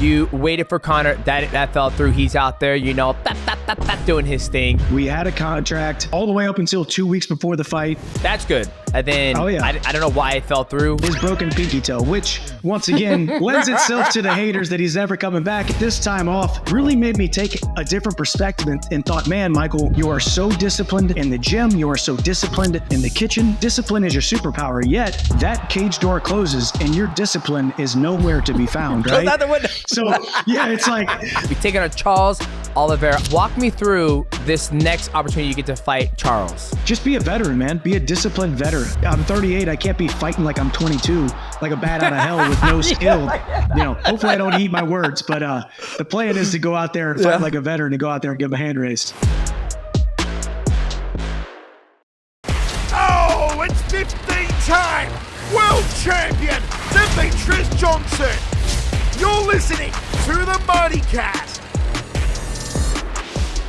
You waited for Conor. That fell through. He's out there, doing his thing. We had a contract all the way up until 2 weeks before the fight. That's good. And then I don't know why it fell through. His broken pinky toe, which once again lends itself to the haters that he's never coming back. This time off really made me take a different perspective and thought, man, Michael, you are so disciplined in the gym. You are so disciplined in the kitchen. Discipline is your superpower. Yet that cage door closes and your discipline is nowhere to be found, right? Out the window. So yeah, it's like we're taking on Charles Oliveira. Walk me through this next opportunity you get to fight Charles. Just be a veteran, man. Be a disciplined veteran. I'm 38. I can't be fighting like I'm 22, like a bat out of hell with no skill. Hopefully I don't eat my words, but the plan is to go out there and fight like a veteran and go out there and give a hand raise. Oh, it's 15-time world champion Demetrious Johnson. You're listening to the MightyCast.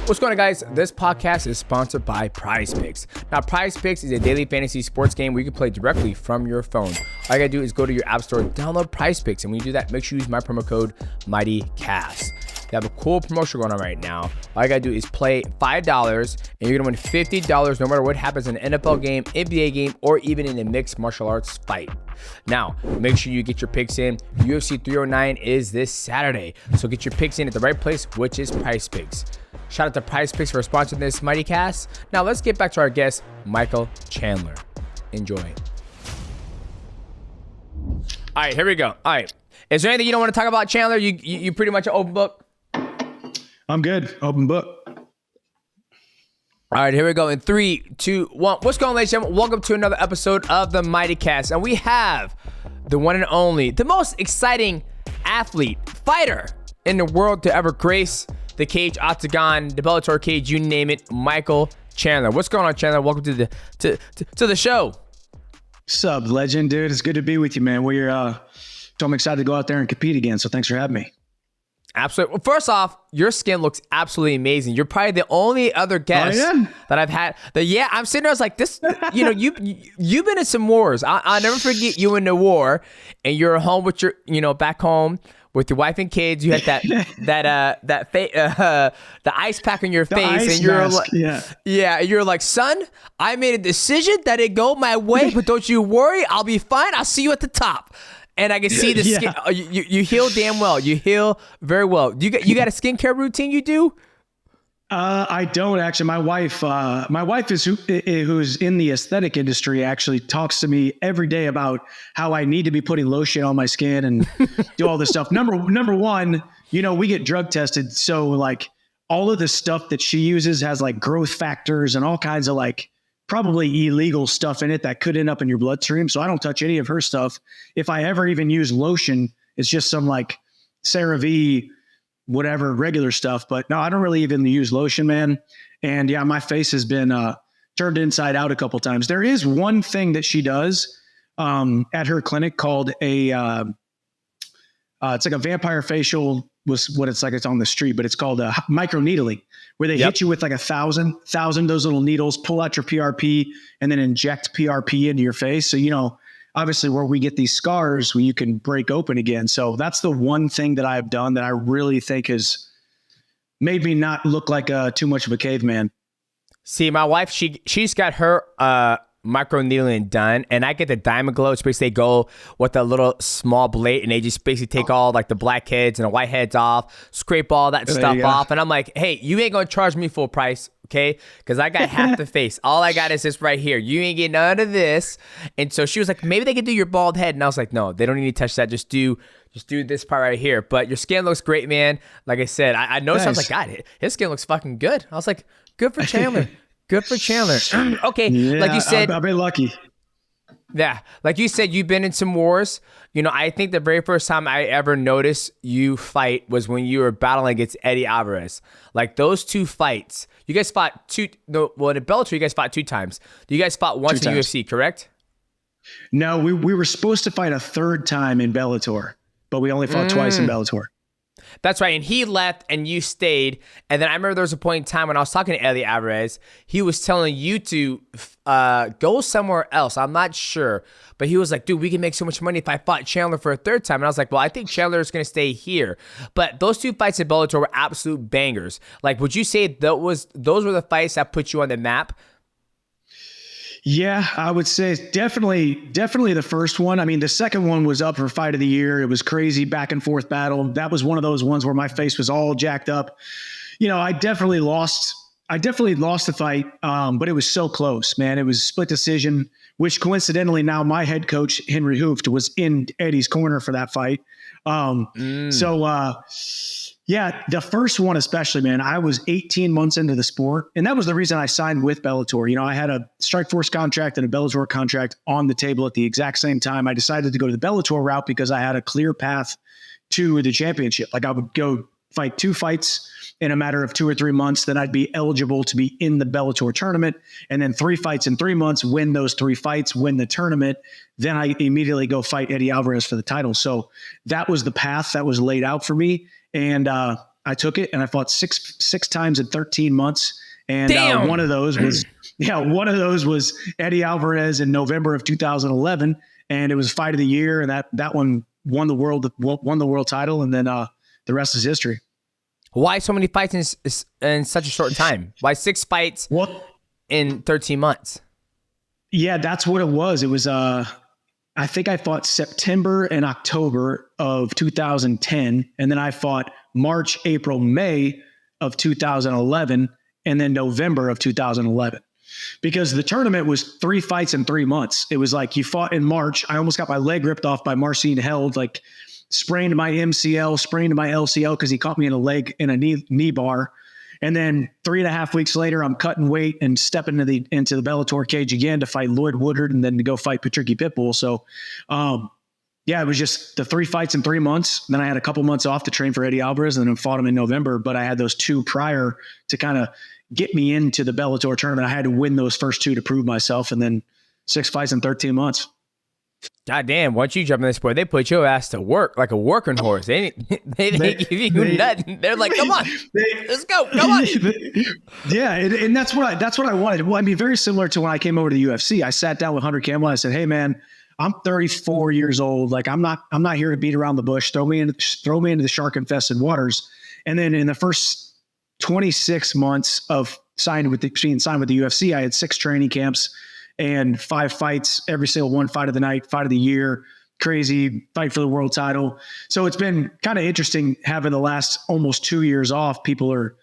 What's going on, guys? This podcast is sponsored by PrizePicks. Now, PrizePicks is a daily fantasy sports game where you can play directly from your phone. All you gotta do is go to your app store, download PrizePicks, and when you do that, make sure you use my promo code MightyCast. They have a cool promotion going on right now. All you gotta do is play $5, and you're gonna win $50 no matter what happens in an NFL game, NBA game, or even in a mixed martial arts fight. Now, make sure you get your picks in. UFC 309 is this Saturday, so get your picks in at the right place, which is PrizePicks. Shout out to PrizePicks for sponsoring this MightyCast. Now let's get back to our guest, Michael Chandler. Enjoy. All right, here we go. All right. Is there anything you don't want to talk about, Chandler? You pretty much an open book? I'm good. Open book. All right, here we go. In 3, 2, 1. What's going on, ladies and gentlemen? Welcome to another episode of the MightyCast. And we have the one and only, the most exciting athlete, fighter in the world to ever grace the cage, octagon, the Bellator cage, you name it, Michael Chandler. What's going on, Chandler? Welcome to the show. Sub legend, dude. It's good to be with you, man. So I'm excited to go out there and compete again. So thanks for having me. Absolutely. Well, first off, your skin looks absolutely amazing. You're probably the only other guest that I've had. I'm sitting there. I was like, this. You've been in some wars. I'll never forget you in the war, and you're home with your, back home with your wife and kids. You had the ice pack on your face, and you're like, you're like, son, I made a decision that it go my way, but don't you worry, I'll be fine. I'll see you at the top. And I can see the skin. You heal damn well. You heal very well. You got a skincare routine you do? I don't actually. My wife is who's in the aesthetic industry, actually talks to me every day about how I need to be putting lotion on my skin and do all this stuff. Number one, we get drug tested, so like all of the stuff that she uses has like growth factors and all kinds of like probably illegal stuff in it that could end up in your bloodstream. So I don't touch any of her stuff. If I ever even use lotion, it's just some like CeraVe, whatever, regular stuff. But no, I don't really even use lotion, man. And yeah, my face has been turned inside out a couple times. There is one thing that she does at her clinic called it's like a vampire facial was what it's like. It's on the street, but it's called microneedling, where they hit you with like 1,000 those little needles, pull out your PRP, and then inject PRP into your face. So, obviously where we get these scars where you can break open again. So that's the one thing that I've done that I really think has made me not look like too much of a caveman. See, my wife, she's got her microneedling done, and I get the Diamond Glow. It's basically they go with a little small blade, and they just basically take all like the blackheads and the whiteheads off, scrape all that stuff off. And I'm like, hey, you ain't gonna charge me full price, okay? Because I got half the face. All I got is this right here. You ain't getting none of this. And so she was like, maybe they could do your bald head. And I was like, no, they don't need to touch that. Just do this part right here. But your skin looks great, man. Like I said, I noticed. Nice. I was like, God, his skin looks fucking good. I was like, good for Chandler. Good for Chandler. Okay, like you said, I've been lucky. Yeah, like you said, you've been in some wars. I think the very first time I ever noticed you fight was when you were battling against Eddie Alvarez. Like those two fights, you guys fought two. No, well, in Bellator, you guys fought 2 times. You guys fought once in UFC, correct? No, we were supposed to fight a third time in Bellator, but we only fought twice in Bellator. That's right. And he left and you stayed. And then I remember there was a point in time when I was talking to Eddie Alvarez, he was telling you to go somewhere else. I'm not sure. But he was like, dude, we can make so much money if I fought Chandler for a third time. And I was like, well, I think Chandler is going to stay here. But those 2 fights in Bellator were absolute bangers. Like, would you say those were the fights that put you on the map? Yeah, I would say definitely the first one. I mean, the second one was up for fight of the year. It was crazy back and forth battle. That was one of those ones where my face was all jacked up. I definitely lost the fight, but it was so close, man. It was split decision, which coincidentally now my head coach, Henry Hooft, was in Eddie's corner for that fight. Yeah, the first one especially, man, I was 18 months into the sport, and that was the reason I signed with Bellator. I had a Strikeforce contract and a Bellator contract on the table at the exact same time. I decided to go to the Bellator route because I had a clear path to the championship. Like, I would go fight 2 fights in a matter of 2 or 3 months, then I'd be eligible to be in the Bellator tournament, and then 3 fights in 3 months, win those 3 fights, win the tournament. Then I immediately go fight Eddie Alvarez for the title. So that was the path that was laid out for me. And I took it, and I fought six times in 13 months. And one of those was Eddie Alvarez in November of 2011, and it was fight of the year, and that one won the world title, and then the rest is history. Why so many fights in such a short time? Why 6 fights in 13 months? Yeah, that's what it was. It was I think I fought September and October of 2010, and then I fought March, April, May of 2011, and then November of 2011. Because the tournament was 3 fights in 3 months. It was like, you fought in March. I almost got my leg ripped off by Marcin Held, like sprained my MCL, sprained my LCL because he caught me in a knee bar. And then 3.5 weeks later, I'm cutting weight and stepping into the Bellator cage again to fight Lloyd Woodard and then to go fight Patricky Pitbull. So, it was just the 3 fights in 3 months. Then I had a couple months off to train for Eddie Alvarez and then fought him in November. But I had those 2 prior to kind of get me into the Bellator tournament. I had to win those first 2 to prove myself, and then 6 fights in 13 months. God damn, once you jump in this sport, they put your ass to work like a working horse. They give you nothing. They're like, come on, let's go, come on. Yeah, and that's what I wanted. Well, I mean, very similar to when I came over to the UFC. I sat down with Hunter Campbell. I said, hey, man, I'm 34 years old. Like, I'm not here to beat around the bush. Throw me into the shark-infested waters. And then in the first 26 months of being signed with the UFC, I had 6 training camps and 5 fights, every single one, fight of the night, fight of the year, crazy, fight for the world title. So it's been kind of interesting having the last almost 2 years off. People are,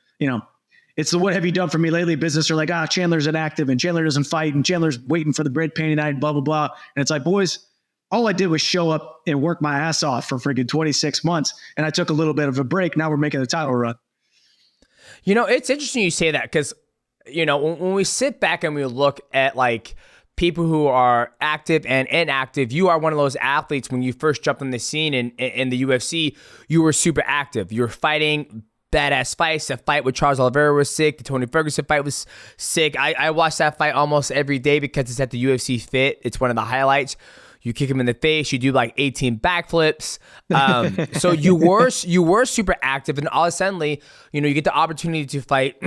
it's the what have you done for me lately business are like, Chandler's inactive and Chandler doesn't fight and Chandler's waiting for the bread painting night, blah, blah, blah. And it's like, boys, all I did was show up and work my ass off for freaking 26 months. And I took a little bit of a break. Now we're making a title run. It's interesting you say that because, when we sit back and we look at like people who are active and inactive, you are one of those athletes when you first jumped on the scene in the UFC, you were super active. You were fighting badass fights. The fight with Charles Oliveira was sick. The Tony Ferguson fight was sick. I watched that fight almost every day because it's at the UFC Fit. It's one of the highlights. You kick him in the face. You do like 18 backflips. So you were super active, and all of a sudden, you get the opportunity to fight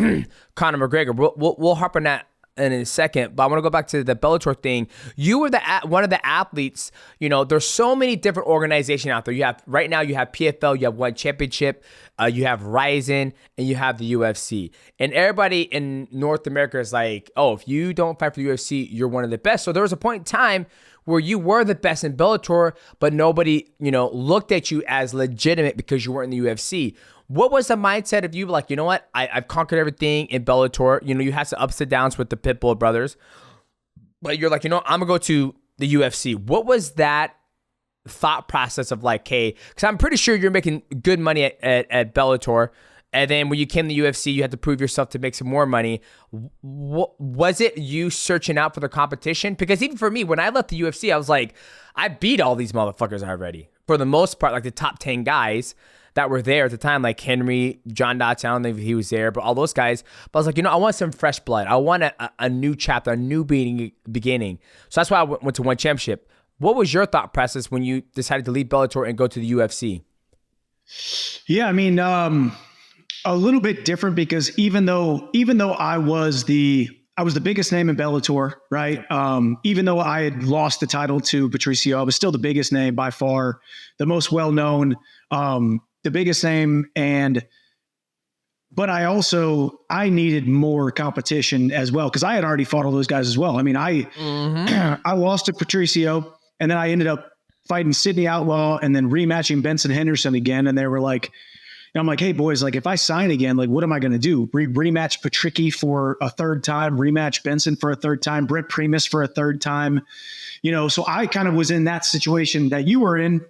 Conor McGregor. We'll harp on that in a second, but I want to go back to the Bellator thing. You were one of the athletes. There's so many different organizations out there. Right now you have PFL, you have One Championship, you have Ryzen, and you have the UFC. And everybody in North America is like, oh, if you don't fight for the UFC, you're one of the best. So there was a point in time where you were the best in Bellator, but nobody, looked at you as legitimate because you weren't in the UFC. What was the mindset of you like, you know what? I've conquered everything in Bellator. You had some ups and downs with the Pitbull brothers, but you're like, I'm going to go to the UFC. What was that thought process of like, hey, because I'm pretty sure you're making good money at Bellator. And then when you came to the UFC, you had to prove yourself to make some more money. Was it you searching out for the competition? Because even for me, when I left the UFC, I was like, I beat all these motherfuckers already. For the most part, like the top 10 guys that were there at the time, like Henry, John Dotson, I don't know if he was there, but all those guys. But I was like, I want some fresh blood. I want a new chapter, a new beginning. So that's why I went to One Championship. What was your thought process when you decided to leave Bellator and go to the UFC? Yeah, I mean, a little bit different because even though I was the biggest name in Bellator, right? Even though I had lost the title to Patricio, I was still the biggest name by far, the most well-known, the biggest name. But I needed more competition as well, because I had already fought all those guys as well. I mean, I lost to Patricio, and then I ended up fighting Sidney Outlaw and then rematching Benson Henderson again. And they were like, I'm like, hey boys, like if I sign again, like what am I going to do? Rematch Patricky for a third time, rematch Benson for a third time, Brett Primus for a third time, so I kind of was in that situation that you were in,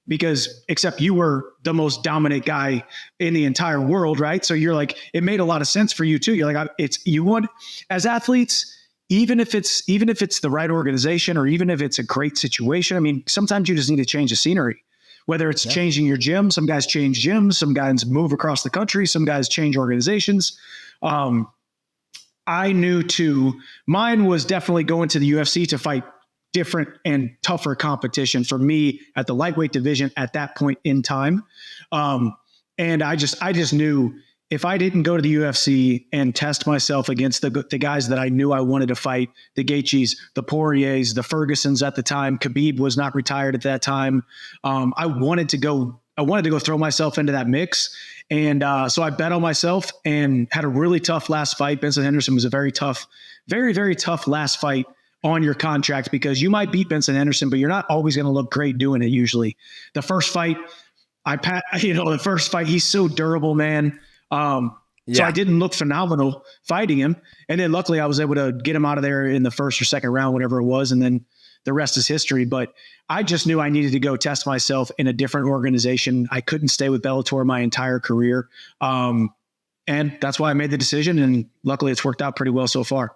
because except you were the most dominant guy in the entire world. Right. So you're like, it made a lot of sense for you too. You're like, you want, as athletes, even if it's the right organization, or even if it's a great situation, I mean, sometimes you just need to change the scenery. Whether it's changing your gym, some guys change gyms, some guys move across the country, some guys change organizations. I knew mine was definitely going to the UFC to fight different and tougher competition for me at the lightweight division at that point in time. And I just knew if I didn't go to the UFC and test myself against the guys that I knew I wanted to fight, the Gaethjes, the Poiriers, the Fergusons at the time, Khabib was not retired at that time. I wanted to go throw myself into that mix. And so I bet on myself and had a really tough last fight. Benson Henderson was a very tough, very, very tough last fight on your contract, because you might beat Benson Henderson, but you're not always going to look great doing it. Usually the first fight, he's so durable, man. So I didn't look phenomenal fighting him. And then luckily I was able to get him out of there in the first or second round, whatever it was. And then the rest is history. But I just knew I needed to go test myself in a different organization. I couldn't stay with Bellator my entire career. And that's why I made the decision. And luckily it's worked out pretty well so far.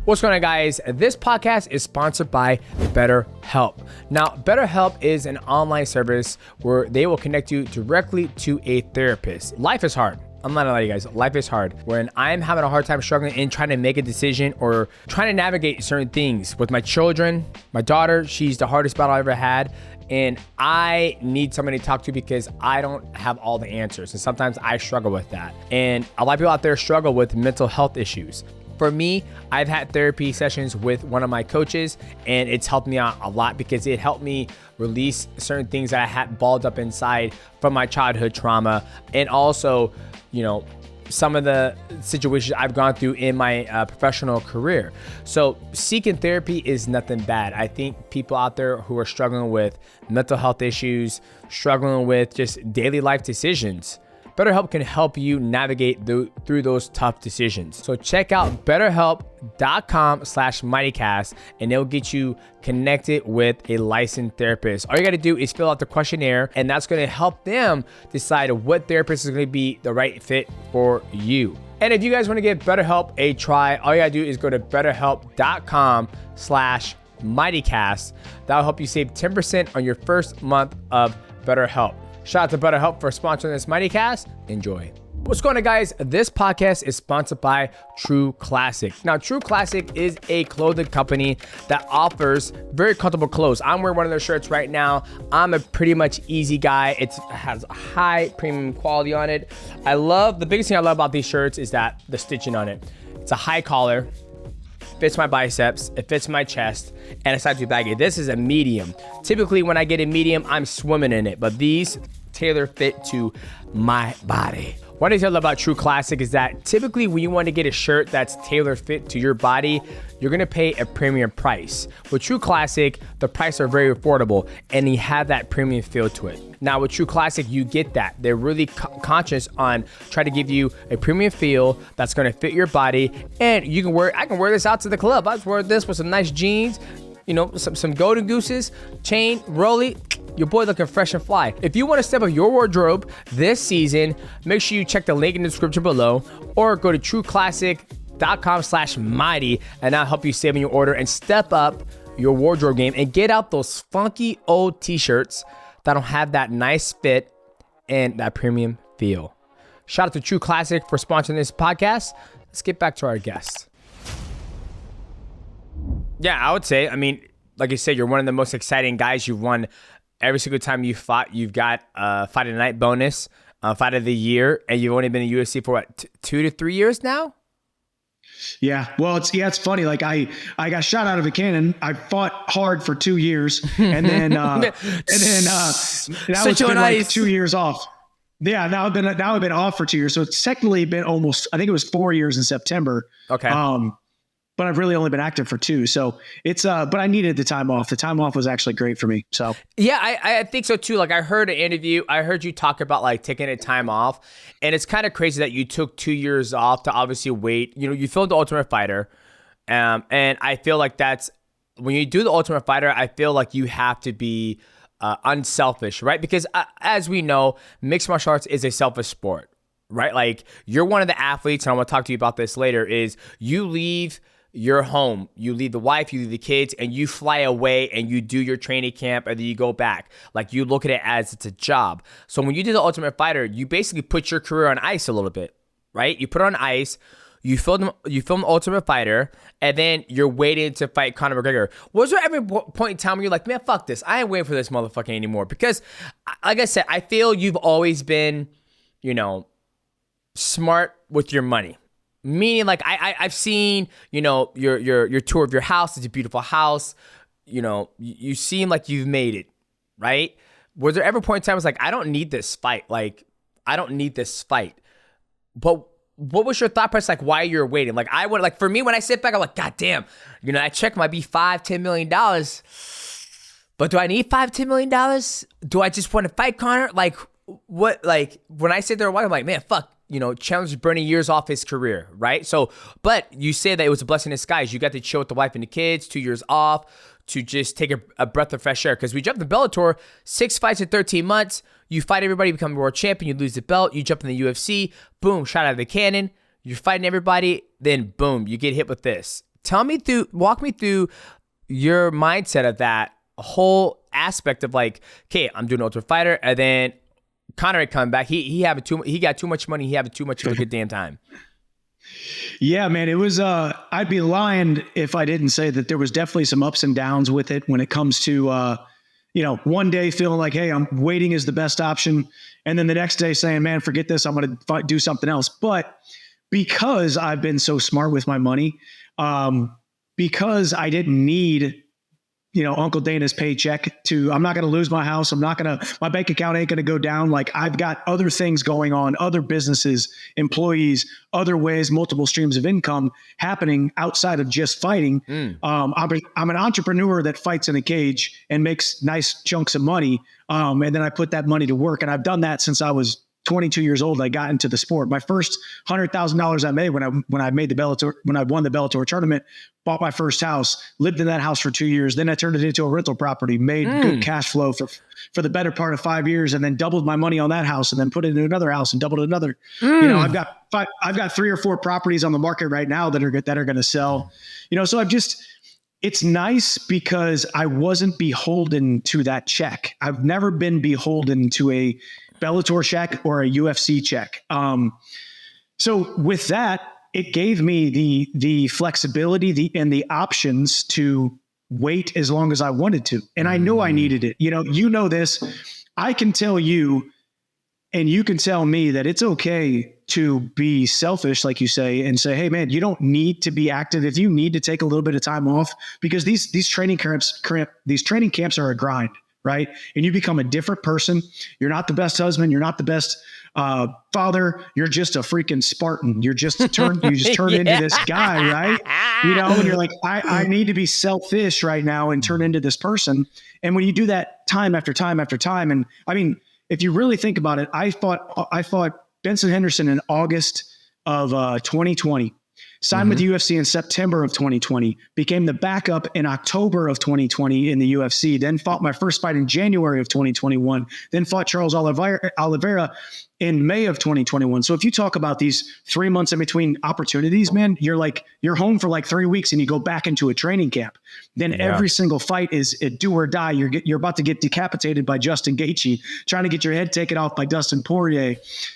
What's going on, guys? This podcast is sponsored by BetterHelp. Now, BetterHelp is an online service where they will connect you directly to a therapist. Life is hard. I'm not gonna lie to you guys, life is hard. When I'm having a hard time struggling in trying to make a decision or trying to navigate certain things with my children, my daughter, she's the hardest battle I ever had. And I need somebody to talk to because I don't have all the answers. And sometimes I struggle with that. And a lot of people out there struggle with mental health issues. For me, I've had therapy sessions with one of my coaches, and it's helped me out a lot because it helped me release certain things that I had balled up inside from my childhood trauma, and also, some of the situations I've gone through in my professional career. So seeking therapy is nothing bad. I think people out there who are struggling with mental health issues, struggling with just daily life decisions, BetterHelp can help you navigate through those tough decisions. So check out BetterHelp.com/MightyCast, and they'll get you connected with a licensed therapist. All you got to do is fill out the questionnaire, and that's going to help them decide what therapist is going to be the right fit for you. And if you guys want to give BetterHelp a try, all you got to do is go to BetterHelp.com/MightyCast. That'll help you save 10% on your first month of BetterHelp. Shout out to BetterHelp for sponsoring this MightyCast. Enjoy. What's going on, guys? This podcast is sponsored by True Classic. Now, True Classic is a clothing company that offers very comfortable clothes. I'm wearing one of their shirts right now. I'm a pretty much easy guy. It has a high premium quality on it. The biggest thing I love about these shirts is that the stitching on it. It's a high collar. Fits my biceps, it fits my chest, and it's not too baggy. This is a medium. Typically, when I get a medium, I'm swimming in it, but these tailor fit to my body. One thing I love about True Classic is that typically when you want to get a shirt that's tailor fit to your body, you're going to pay a premium price. With True Classic, the prices are very affordable and you have that premium feel to it. Now with True Classic, you get that. They're really conscious on trying to give you a premium feel that's going to fit your body, and I can wear this out to the club. I just wear this with some nice jeans, some golden gooses, chain, rollie. Your boy looking fresh and fly. If you want to step up your wardrobe this season, make sure you check the link in the description below or go to trueclassic.com/mighty, and that'll help you save on your order and step up your wardrobe game and get out those funky old t-shirts that'll have that nice fit and that premium feel. Shout out to True Classic for sponsoring this podcast. Let's get back to our guest. Yeah, I would say, like I said, you're one of the most exciting guys. You've won every single time you fought, you've got fight of the night bonus, fight of the year, and you've only been in UFC for what, 2 to 3 years now? Yeah. Well, it's funny. Like I got shot out of a cannon. I fought hard for 2 years and then that was been like 2 years off. Yeah. Now I've been off for 2 years. So it's technically been almost, I think it was 4 years in September. Okay. But I've really only been active for 2. So it's, but I needed the time off. The time off was actually great for me. So yeah, I think so too. Like I heard an interview, I heard you talk about like taking a time off, and it's kind of crazy that you took 2 years off to obviously wait. You know, you filmed The Ultimate Fighter. And I feel like that's, when you do The Ultimate Fighter, I feel like you have to be unselfish, right? Because as we know, mixed martial arts is a selfish sport, right? Like you're one of the athletes, and I want to talk to you about this later, is you leave your home, you leave the wife, you leave the kids, and you fly away and you do your training camp, and then you go back. Like you look at it as it's a job. So when you do The Ultimate Fighter, you basically put your career on ice a little bit, right? You put it on ice, you film Ultimate Fighter, and then you're waiting to fight Conor McGregor. Was there ever point in time where you're like, man, fuck this, I ain't waiting for this motherfucker anymore? Because like I said, I feel you've always been, you know, smart with your money. Meaning, like I've seen, you know, your tour of your house. It's a beautiful house. You know, you seem like you've made it, right? Was there ever a point in time I was like, I don't need this fight. Like, I don't need this fight. But what was your thought process, like, why you're waiting? Like, I would, like, for me, when I sit back, I'm like, God damn, you know, that check might be $5-10 million. But do I need $5-10 million? Do I just want to fight Conor? Like, what, like, when I sit there, I'm like, man, fuck. You know, Chandler's burning years off his career, right? So, but you say that it was a blessing in disguise. You got to chill with the wife and the kids, 2 years off to just take a breath of fresh air. Because we jumped in Bellator, 6 fights in 13 months. You fight everybody, become a world champion, you lose the belt, you jump in the UFC, boom, shot out of the cannon. You're fighting everybody, then boom, you get hit with this. Walk me through your mindset of that whole aspect of like, okay, I'm doing Ultimate Fighter, and then Conor had come back. He got too much money. He had too much of a good damn time. Yeah, man, it was, I'd be lying if I didn't say that there was definitely some ups and downs with it when it comes to, you know, one day feeling like, hey, I'm waiting is the best option. And then the next day saying, man, forget this, I'm going to do something else. But because I've been so smart with my money, because I didn't need, you know, Uncle Dana's paycheck I'm not going to lose my house. My bank account ain't going to go down. Like I've got other things going on, other businesses, employees, other ways, multiple streams of income happening outside of just fighting. I'm an entrepreneur that fights in a cage and makes nice chunks of money. And then I put that money to work. And I've done that since I was 22 years old. I got into the sport. My first $100,000 I made when I won the Bellator tournament, bought my first house, lived in that house for 2 years. Then I turned it into a rental property, made good cash flow for the better part of 5 years, and then doubled my money on that house, and then put it in another house and doubled another. You know, I've got 3 or 4 properties on the market right now that are going to sell. You know, so it's nice because I wasn't beholden to that check. I've never been beholden to a Bellator check or a UFC check. So with that, it gave me the flexibility and the options to wait as long as I wanted to. And I know I needed it. You know this. I can tell you, and you can tell me that it's okay to be selfish, like you say, and say, hey man, you don't need to be active. If you need to take a little bit of time off, because these training camps are a grind. Right. And you become a different person. You're not the best husband. You're not the best father. You're just a freaking Spartan. You just turn into this guy. Right. You know, and you're like, I need to be selfish right now and turn into this person. And when you do that time after time after time, and I mean, if you really think about it, I fought Benson Henderson in August of 2020. Signed with the UFC in September of 2020, became the backup in October of 2020 in the UFC, then fought my first fight in January of 2021, then fought Charles Oliveira in May of 2021. So if you talk about these 3 months in between opportunities, man, you're home for like 3 weeks and you go back into a training camp. Then every single fight is a do or die. You're about to get decapitated by Justin Gaethje, trying to get your head taken off by Dustin Poirier,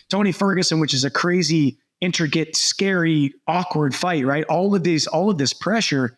Tony Ferguson, which is a crazy intricate, scary, awkward fight, right? All of this pressure.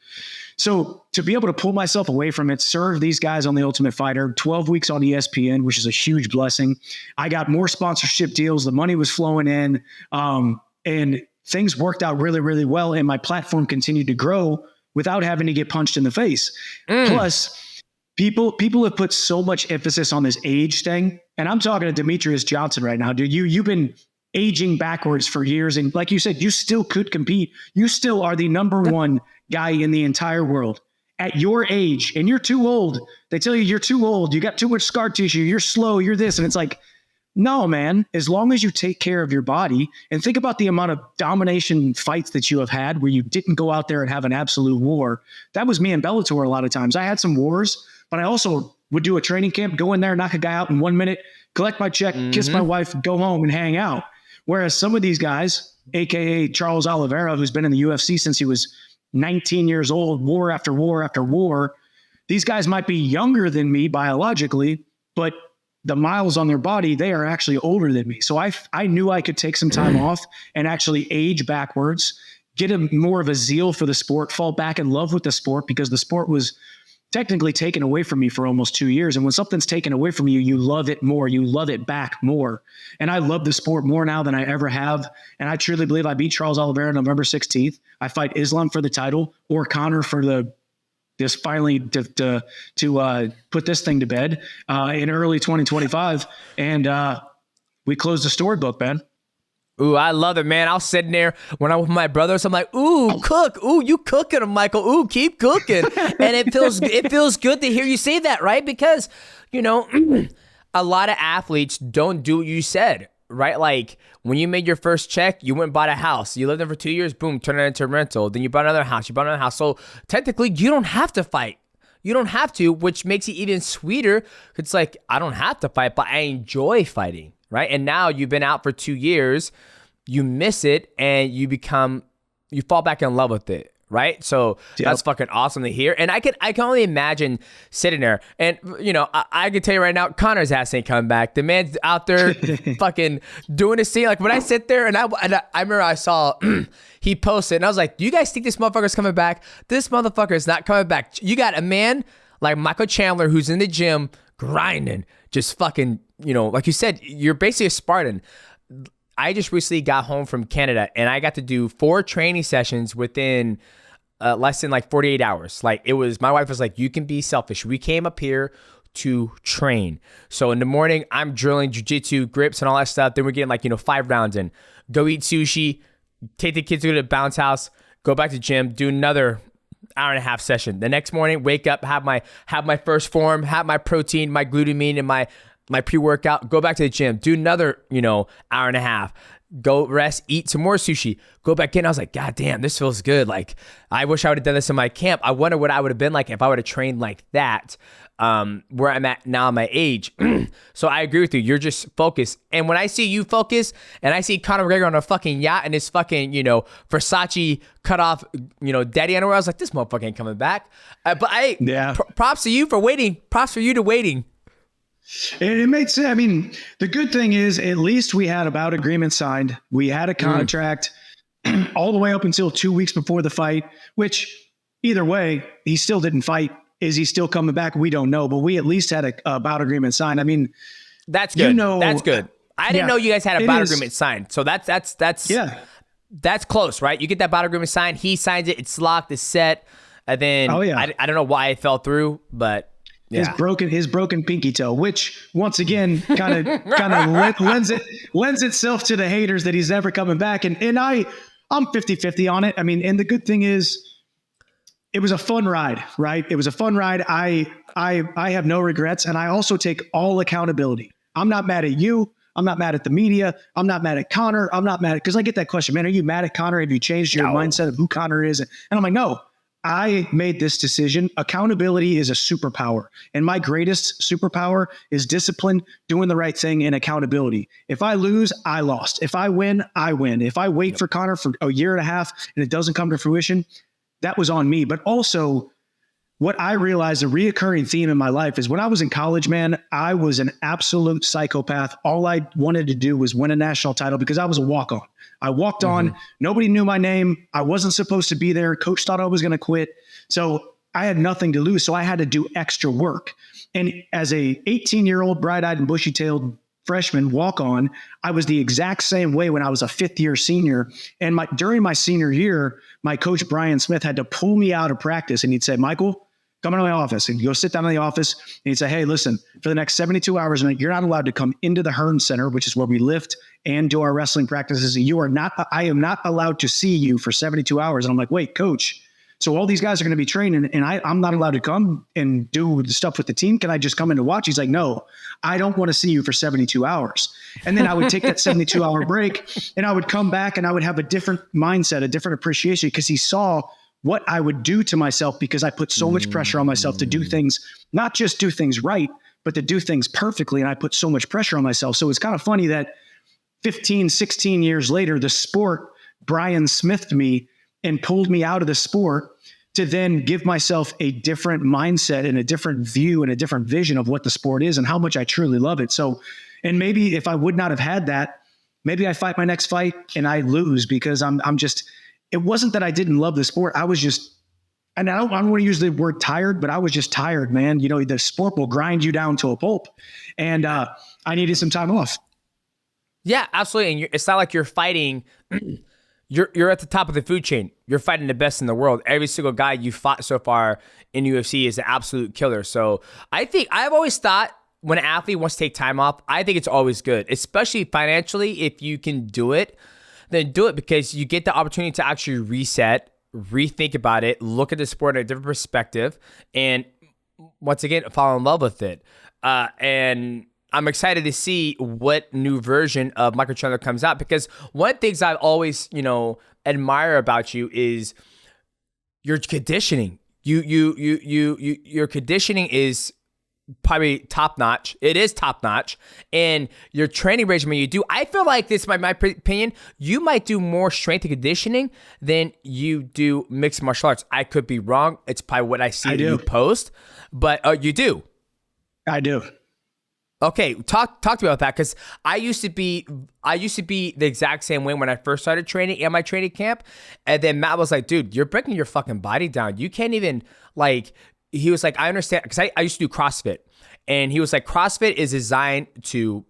So to be able to pull myself away from it, serve these guys on The Ultimate Fighter, 12 weeks on ESPN, which is a huge blessing. I got more sponsorship deals. The money was flowing in, and things worked out really, really well. And my platform continued to grow without having to get punched in the face. Plus, people have put so much emphasis on this age thing. And I'm talking to Demetrious Johnson right now, dude. You've been aging backwards for years. And like you said, you still could compete. You still are the number one guy in the entire world at your age, and you're too old. They tell you you're too old. You got too much scar tissue. You're slow. You're this. And it's like, no, man, as long as you take care of your body and think about the amount of domination fights that you have had where you didn't go out there and have an absolute war. That was me in Bellator a lot of times. I had some wars, but I also would do a training camp, go in there, knock a guy out in 1 minute, collect my check, kiss my wife, go home and hang out. Whereas some of these guys, AKA Charles Oliveira, who's been in the UFC since he was 19 years old, war after war after war, these guys might be younger than me biologically, but the miles on their body, they are actually older than me. So I knew I could take some time off and actually age backwards, get more of a zeal for the sport, fall back in love with the sport, because the sport was technically taken away from me for almost 2 years. And when something's taken away from you, you love it more. You love it back more. And I love the sport more now than I ever have. And I truly believe I beat Charles Oliveira November 16th. I fight Islam for the title, or Conor for to put this thing to bed in early 2025. And we closed the storybook, man. Ooh, I love it, man. I was sitting there when I'm with my brothers. I'm like, ooh, cook. Ooh, you cooking, Michael. Ooh, keep cooking. And it feels good to hear you say that, right? Because, you know, a lot of athletes don't do what you said, right? Like when you made your first check, you went and bought a house. You lived there for 2 years, boom, turn it into a rental. Then you bought another house. So technically, you don't have to fight. You don't have to, which makes it even sweeter. It's like, I don't have to fight, but I enjoy fighting, right? And now you've been out for 2 years, you miss it, and you fall back in love with it, right? So that's fucking awesome to hear. And I can only imagine sitting there, and you know, I can tell you right now, Conor's ass ain't coming back. The man's out there fucking doing his thing. Like when I sit there, and I remember I saw he posted, and I was like, do you guys think this motherfucker's coming back? This motherfucker is not coming back. You got a man like Michael Chandler who's in the gym grinding, just fucking, you know, like you said, you're basically a Spartan. I just recently got home from Canada, and I got to do 4 training sessions within less than like 48 hours. Like it was, my wife was like, you can be selfish. We came up here to train. So in the morning, I'm drilling jiu-jitsu, grips and all that stuff. Then we're getting like, you know, 5 rounds in. Go eat sushi, take the kids to the bounce house, go back to the gym, do another hour and a half session. The next morning, wake up, have my first Phorm, have my protein, my glutamine, and my pre-workout, go back to the gym, do another, you know, hour and a half, go rest, eat some more sushi, go back in. I was like, God damn, this feels good. Like, I wish I would have done this in my camp. I wonder what I would have been like if I would have trained like that, where I'm at now at my age. So I agree with you. You're just focused. And when I see you focus and I see Conor McGregor on a fucking yacht and his fucking, you know, Versace cut off, you know, daddy underwear, I was like, this motherfucker ain't coming back. Props to you for waiting. Props for you to waiting. It made sense. I mean, the good thing is at least we had a bout agreement signed. We had a contract all the way up until 2 weeks before the fight, which either way, he still didn't fight. Is he still coming back? We don't know, but we at least had a bout agreement signed. I mean, that's good. You know, that's good. I didn't know you guys had a bout agreement signed. So that's close, right? You get that bout agreement signed. He signs it. It's locked. It's set. And then I don't know why it fell through, but yeah. His broken pinky toe, which once again kind of lends itself to the haters that he's never coming back. And I'm 50-50 on it. I mean, and the good thing is it was a fun ride, right? It was a fun ride. I have no regrets, and I also take all accountability. I'm not mad at you. I'm not mad at the media. I'm not mad at Conor. I'm not mad because I get that question, man, are you mad at Conor? Have you changed your mindset of who Conor is? And I'm like, no. I made this decision. Accountability is a superpower. And my greatest superpower is discipline, doing the right thing, and accountability. If I lose, I lost. If I win, I win. If I wait for Conor for a year and a half and it doesn't come to fruition, that was on me. But also, what I realized, a reoccurring theme in my life is when I was in college, man, I was an absolute psychopath. All I wanted to do was win a national title because I was a walk-on. I walked on. Nobody knew my name. I wasn't supposed to be there. Coach thought I was going to quit. So I had nothing to lose. So I had to do extra work. And as a 18-year-old bright-eyed and bushy-tailed freshman walk-on, I was the exact same way when I was a fifth-year senior. And during my senior year, my coach, Brian Smith, had to pull me out of practice. And he'd say, Michael, come into my office. And go sit down in the office. And he'd say, hey, listen, for the next 72 hours, you're not allowed to come into the Hearn Center, which is where we lift and do our wrestling practices. I am not allowed to see you for 72 hours. And I'm like, wait, coach. So all these guys are going to be training and I'm not allowed to come and do the stuff with the team. Can I just come in to watch? He's like, no, I don't want to see you for 72 hours. And then I would take that 72-hour break and I would come back and I would have a different mindset, a different appreciation, because he saw what I would do to myself because I put so much pressure on myself to do things, not just do things right, but to do things perfectly. And I put so much pressure on myself. So it's kind of funny that 15, 16 years later, the sport Brian Smithed me and pulled me out of the sport to then give myself a different mindset and a different view and a different vision of what the sport is and how much I truly love it. So, and maybe if I would not have had that, maybe I fight my next fight and I lose because I'm just, it wasn't that I didn't love the sport. I was just, and I don't want to use the word tired, but I was just tired, man. You know, the sport will grind you down to a pulp. And I needed some time off. Yeah, absolutely. And it's not like you're fighting... You're at the top of the food chain. You're fighting the best in the world. Every single guy you fought so far in UFC is an absolute killer. So I've always thought when an athlete wants to take time off, I think it's always good, especially financially. If you can do it, then do it because you get the opportunity to actually reset, rethink about it, look at the sport in a different perspective, and once again, fall in love with it. And I'm excited to see what new version of Michael Chandler comes out because one of the things I've always, admire about you is your conditioning. Your conditioning is probably top notch. It is top notch, and your training regimen you do. I feel like this, my opinion, you might do more strength and conditioning than you do mixed martial arts. I could be wrong. It's probably what I see you post, but you do. I do. Okay, talk to me about that because I used to be the exact same way when I first started training at my training camp, and then Matt was like, "Dude, you're breaking your fucking body down. You can't even like." He was like, "I understand," because I used to do CrossFit, and he was like, "CrossFit is designed to,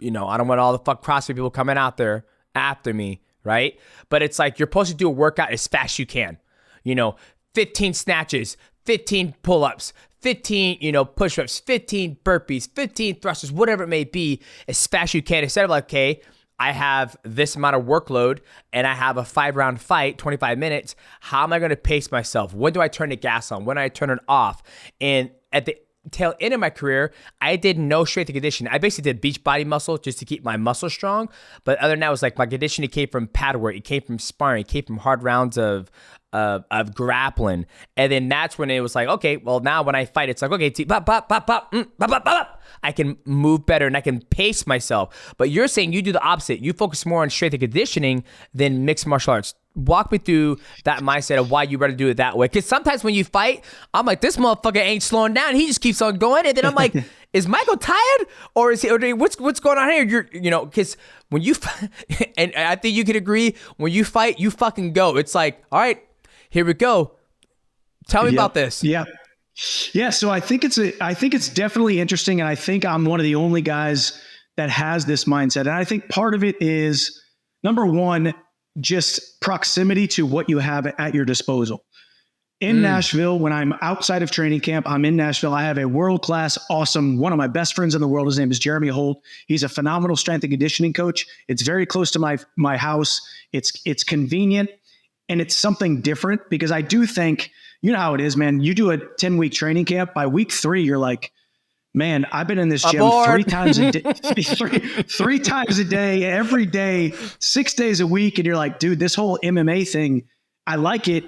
I don't want all the fuck CrossFit people coming out there after me, right? But it's like you're supposed to do a workout as fast as you can, 15 snatches, 15 pull-ups." 15, push-ups, 15 burpees, 15 thrusters, whatever it may be, as fast as you can. Instead of like, okay, I have this amount of workload and I have a 5-round fight, 25 minutes. How am I going to pace myself? When do I turn the gas on? When do I turn it off? And at the tail end of my career, I did no strength and conditioning. I basically did beach body muscle just to keep my muscle strong. But other than that, it was like my conditioning came from pad work. It came from sparring. It came from hard rounds of grappling. And then that's when it was like, okay, well now when I fight, it's like, okay, I can move better and I can pace myself. But you're saying you do the opposite. You focus more on strength and conditioning than mixed martial arts. Walk me through that mindset of why you rather do it that way. Because sometimes when you fight, I'm like, this motherfucker ain't slowing down. He just keeps on going. And then I'm like, is Michael tired? Or is he, or what's going on here? Because when you and I think you could agree, when you fight, you fucking go. It's like, all right, here we go. Tell me about this. Yeah. So I think it's definitely interesting. And I think I'm one of the only guys that has this mindset. And I think part of it is, number one, just proximity to what you have at your disposal. In Nashville, when I'm outside of training camp, I'm in Nashville. I have a world-class, awesome, one of my best friends in the world. His name is Jeremy Holt. He's a phenomenal strength and conditioning coach. It's very close to my house. It's convenient, and it's something different because I do think, you know how it is, man. You do a 10-week training camp. By week 3, you're like, man, I've been in this gym 3 times a day, three times a day, every day, 6 days a week. And you're like, dude, this whole MMA thing, I like it.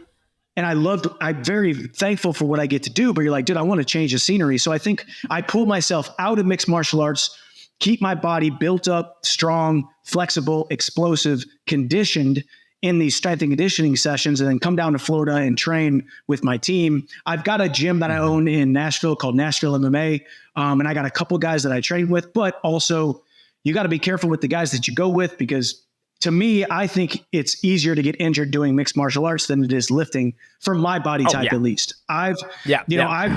And I'm very thankful for what I get to do, but you're like, dude, I want to change the scenery. So I think I pull myself out of mixed martial arts, keep my body built up, strong, flexible, explosive, conditioned, in these strength and conditioning sessions and then come down to Florida and train with my team. I've got a gym that I own in Nashville called Nashville MMA. And I got a couple guys that I train with, but also you got to be careful with the guys that you go with, because to me, I think it's easier to get injured doing mixed martial arts than it is lifting, for my body type at least. I've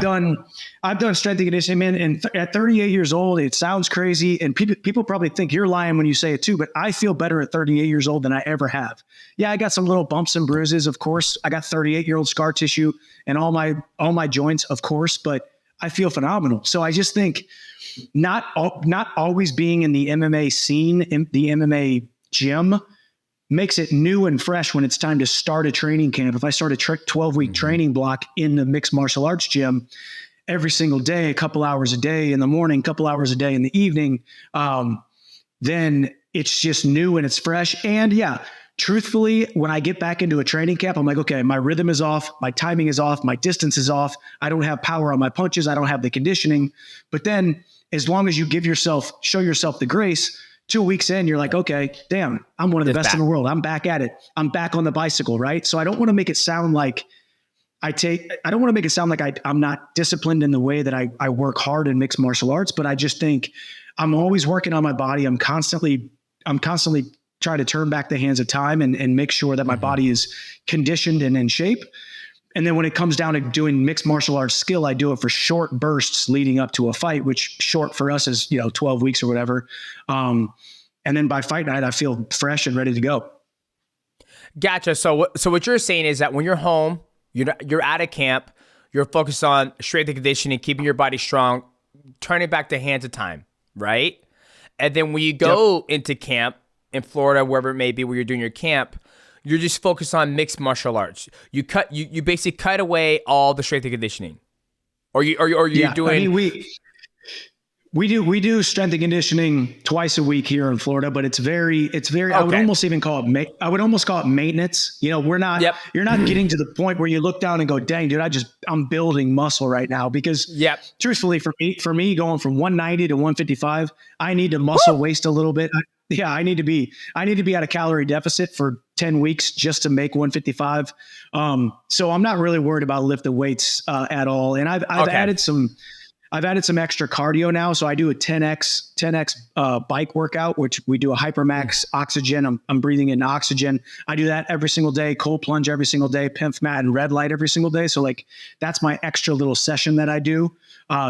done strength and conditioning, man, and at 38 years old, it sounds crazy, and people probably think you're lying when you say it too, but I feel better at 38 years old than I ever have. Yeah, I got some little bumps and bruises, of course. I got 38-year-old scar tissue and all my joints, of course, but I feel phenomenal. So I just think not always being in the MMA scene, in the MMA gym, makes it new and fresh when it's time to start a training camp. If I start a 12-week training block in the mixed martial arts gym every single day, a couple hours a day in the morning, a couple hours a day in the evening, then it's just new and it's fresh. And yeah, truthfully, when I get back into a training camp, I'm like, okay, my rhythm is off, my timing is off, my distance is off. I don't have power on my punches. I don't have the conditioning. But then as long as you show yourself the grace, 2 weeks in, you're like, okay, damn, I'm one of the best in the world. I'm back at it. I'm back on the bicycle, right? So I don't want to make it sound like I'm not disciplined in the way that I work hard in mixed martial arts, but I just think I'm always working on my body. I'm constantly trying to turn back the hands of time and make sure that my body is conditioned and in shape. And then when it comes down to doing mixed martial arts skill, I do it for short bursts leading up to a fight, which short for us is, 12 weeks or whatever. And then by fight night, I feel fresh and ready to go. Gotcha. So what you're saying is that when you're home, you're out of camp, you're focused on strength and conditioning, keeping your body strong, turning back the hands of time, right? And then when you go into camp in Florida, wherever it may be, where you're doing your camp, you're just focused on mixed martial arts. You basically cut away all the strength and conditioning, or you're doing. I mean, we do strength and conditioning twice a week here in Florida, but it's very. Okay. I would almost call it maintenance. We're not. You're not getting to the point where you look down and go, dang, dude, I'm building muscle right now, because truthfully, for me, going from 190 to 155, I need to muscle waste a little bit. I need to be at a calorie deficit for 10 weeks just to make 155. So I'm not really worried about lifting weights at all. And I've added some extra cardio now. So I do a 10x bike workout, which we do a hypermax oxygen. I'm breathing in oxygen. I do that every single day, cold plunge every single day, PIMF mat and red light every single day. So that's my extra little session that I do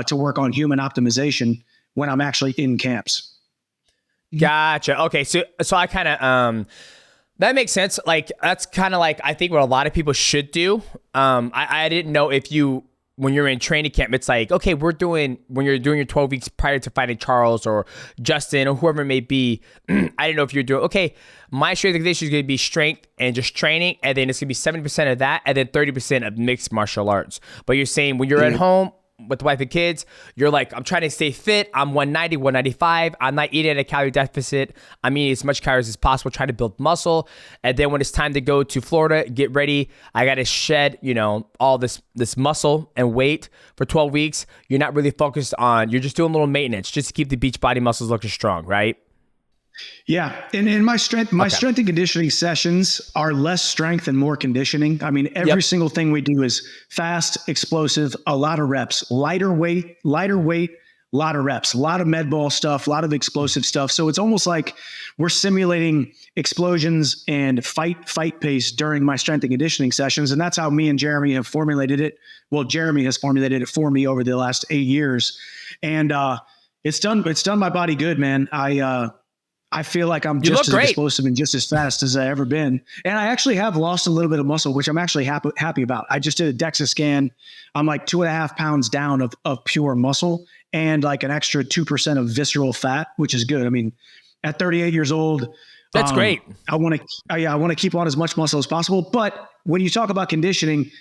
to work on human optimization when I'm actually in camps. Gotcha. Okay. So I kind of, that makes sense. That's kind of I think what a lot of people should do. I didn't know if when you're in training camp, it's okay, when you're doing your 12 weeks prior to fighting Charles or Justin or whoever it may be, I didn't know if you're doing, okay, my strength and conditioning is going to be strength and just training. And then it's going to be 70% of that. And then 30% of mixed martial arts. But you're saying when you're at home with the wife and kids, you're like, I'm trying to stay fit. I'm 190, 195. I'm not eating at a calorie deficit. I'm eating as much calories as possible, trying to build muscle. And then when it's time to go to Florida, get ready. I got to shed, all this muscle and weight for 12 weeks. You're not really focused on, you're just doing a little maintenance just to keep the beach body muscles looking strong, right? Yeah. And my strength and conditioning sessions are less strength and more conditioning. I mean, every single thing we do is fast, explosive, a lot of reps, lighter weight, a lot of reps, a lot of med ball stuff, a lot of explosive stuff. So it's almost like we're simulating explosions and fight pace during my strength and conditioning sessions. And that's how me and Jeremy have formulated it. Well, Jeremy has formulated it for me over the last 8 years. And it's done my body good, man. I feel like I'm just as explosive and just as fast as I've ever been. And I actually have lost a little bit of muscle, which I'm actually happy about. I just did a DEXA scan. I'm 2.5 pounds down of pure muscle and an extra 2% of visceral fat, which is good. I mean, at 38 years old, that's great. I want to keep on as much muscle as possible. But when you talk about conditioning,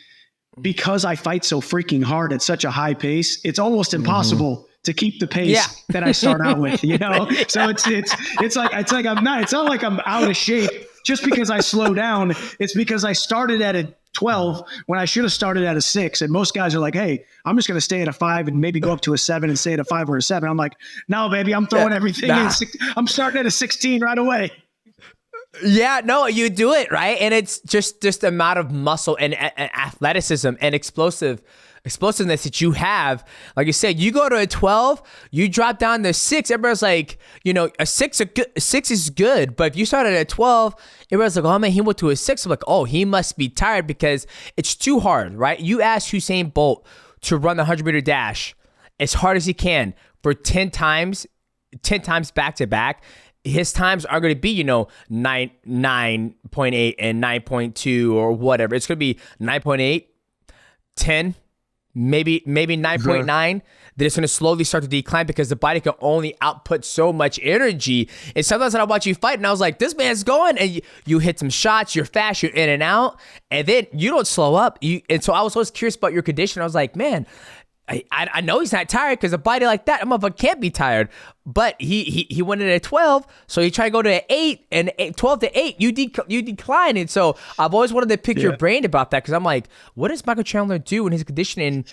because I fight so freaking hard at such a high pace, it's almost impossible to keep the pace that I start out with, So it's not like I'm out of shape just because I slow down. It's because I started at a 12 when I should have started at a 6. And most guys are like, hey, I'm just going to stay at a 5 and maybe go up to a 7 and stay at a 5 or a 7. I'm like, no, baby, I'm throwing everything in. I'm starting at a 16 right away. Yeah, no, you do it, right? And it's just the amount of muscle and athleticism and explosiveness that you have. Like you said, you go to a 12, you drop down to 6. Everybody's like, a 6 is good. But if you started at 12, everybody's like, oh man, he went to a 6. I'm like, oh, he must be tired because it's too hard, right? You ask Usain Bolt to run the 100-meter dash as hard as he can for 10 times back to back. His times are going to be, 9.8 and 9.2 or whatever. It's going to be 9.8, 10, maybe 9.9. Then it's going to slowly start to decline because the body can only output so much energy. And sometimes I watch you fight and I was like, this man's going, and you hit some shots, you're fast, you're in and out, and then you don't slow up. And so I was always curious about your condition. I was like, man, I know he's not tired because a body like that, a motherfucker can't be tired. But he went in at 12, so he tried to go to 8, and 12 to 8, you decline. And so I've always wanted to pick your brain about that because I'm like, what does Michael Chandler do in his conditioning?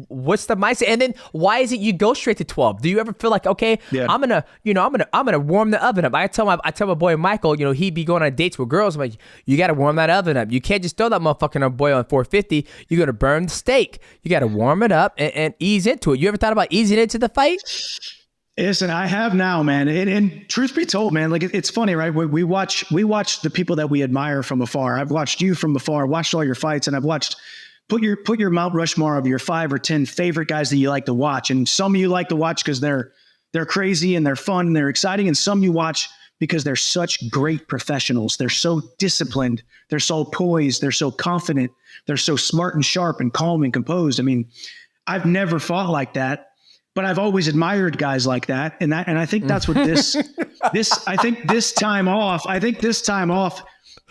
What's the mindset? And then why is it you go straight to 12? Do you ever feel like, okay, I'm gonna warm the oven up? I tell my boy Michael, he'd be going on dates with girls. I'm like, you gotta warm that oven up. You can't just throw that motherfucker on a boil on 450. You're gonna burn the steak. You gotta warm it up and ease into it. You ever thought about easing into the fight? Listen, I have now, man. And truth be told, man, like it's funny, right? We watch the people that we admire from afar. I've watched you from afar, watched all your fights, and I've watched. Put your Mount Rushmore of your 5 or 10 favorite guys that you like to watch. And some you like to watch because they're crazy and they're fun and they're exciting. And some you watch because they're such great professionals. They're so disciplined. They're so poised. They're so confident. They're so smart and sharp and calm and composed. I mean, I've never fought like that, but I've always admired guys like that. And I think that's what this time off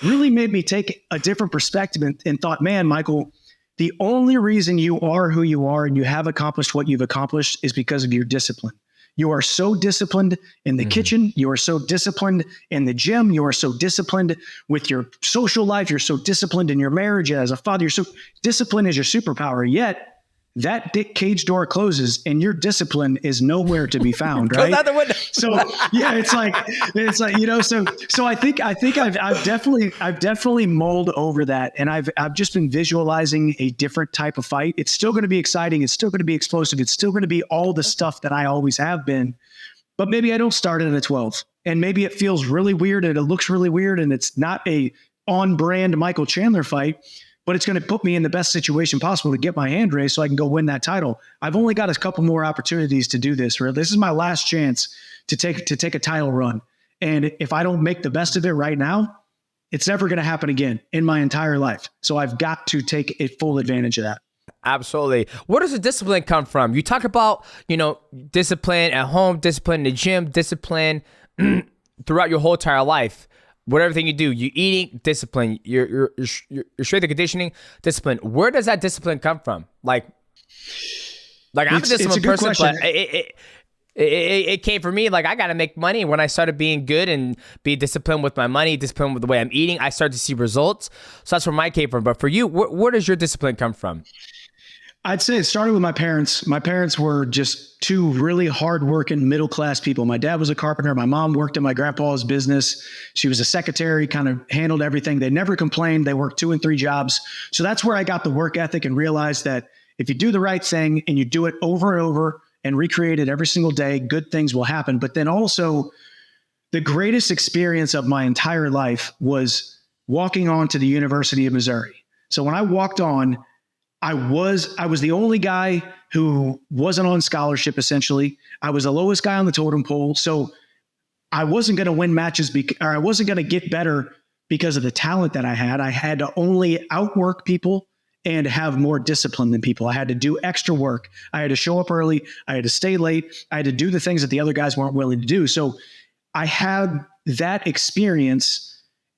really made me take a different perspective and thought, man, Michael, the only reason you are who you are and you have accomplished what you've accomplished is because of your discipline. You are so disciplined in the kitchen. You are so disciplined in the gym. You are so disciplined with your social life. You're so disciplined in your marriage as a father. You're so disciplined is your superpower. Yet that cage door closes and your discipline is nowhere to be found. Right. Out the window. So yeah, it's like, so I think I've definitely mulled over that. And I've just been visualizing a different type of fight. It's still going to be exciting. It's still going to be explosive. It's still going to be all the stuff that I always have been, but maybe I don't start at a 12 and maybe it feels really weird and it looks really weird and it's not a on brand Michael Chandler fight, but it's going to put me in the best situation possible to get my hand raised so I can go win that title. I've only got a couple more opportunities to do this. This is my last chance to take a title run. And if I don't make the best of it right now, it's never going to happen again in my entire life. So I've got to take a full advantage of that. Absolutely. Where does the discipline come from? You talk about, discipline at home, discipline in the gym, discipline throughout your whole entire life. Whatever thing you do, you eating, discipline, your strength and conditioning, discipline. Where does that discipline come from? Like I'm a disciplined person, but it came from me. Like I got to make money. When I started being good and be disciplined with my money, disciplined with the way I'm eating, I started to see results. So that's where mine came from. But for you, where does your discipline come from? I'd say it started with my parents. My parents were just two really hardworking middle-class people. My dad was a carpenter. My mom worked in my grandpa's business. She was a secretary, kind of handled everything. They never complained. They worked 2 and 3 jobs. So that's where I got the work ethic and realized that if you do the right thing and you do it over and over and recreate it every single day, good things will happen. But then also the greatest experience of my entire life was walking on to the University of Missouri. So when I walked on, I was the only guy who wasn't on scholarship, essentially. I was the lowest guy on the totem pole. So I wasn't going to win matches or I wasn't going to get better because of the talent that I had. I had to only outwork people and have more discipline than people. I had to do extra work. I had to show up early. I had to stay late. I had to do the things that the other guys weren't willing to do. So I had that experience.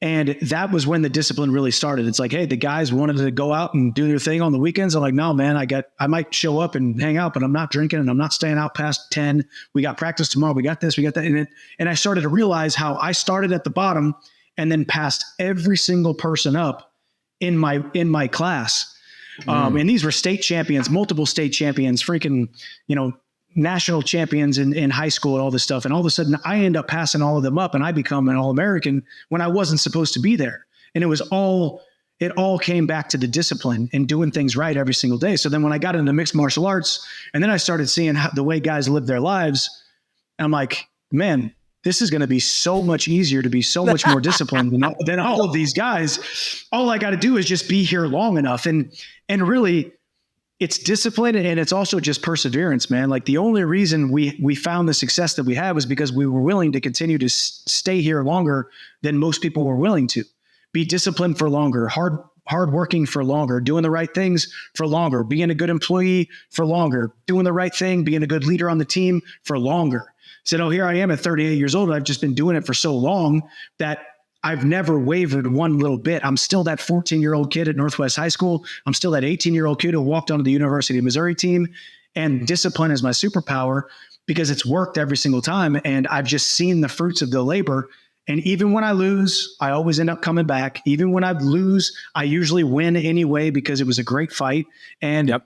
And that was when the discipline really started. It's like, hey, the guys wanted to go out and do their thing on the weekends. I'm like, no, man, I might show up and hang out, but I'm not drinking and I'm not staying out past 10. We got practice tomorrow. We got this, we got that. And I started to realize how I started at the bottom and then passed every single person up in my class. And these were state champions, multiple state champions, freaking, national champions in high school and all this stuff. And all of a sudden I end up passing all of them up and I become an All-American when I wasn't supposed to be there. And it all came back to the discipline and doing things right every single day. So then when I got into mixed martial arts and then I started seeing the way guys live their lives, I'm like, man, this is going to be so much easier to be so much more disciplined than all of these guys. All I got to do is just be here long enough. And really, it's discipline and it's also just perseverance, man. Like the only reason we found the success that we had was because we were willing to continue to stay here longer than most people were willing to. Be disciplined for longer, hard working for longer, doing the right things for longer, being a good employee for longer, doing the right thing, being a good leader on the team for longer. So here I am at 38 years old. I've just been doing it for so long that I've never wavered one little bit. I'm still that 14-year-old kid at Northwest High School. I'm still that 18-year-old kid who walked onto the University of Missouri team, and discipline is my superpower because it's worked every single time. And I've just seen the fruits of the labor. And even when I lose, I always end up coming back. Even when I lose, I usually win anyway because it was a great fight. And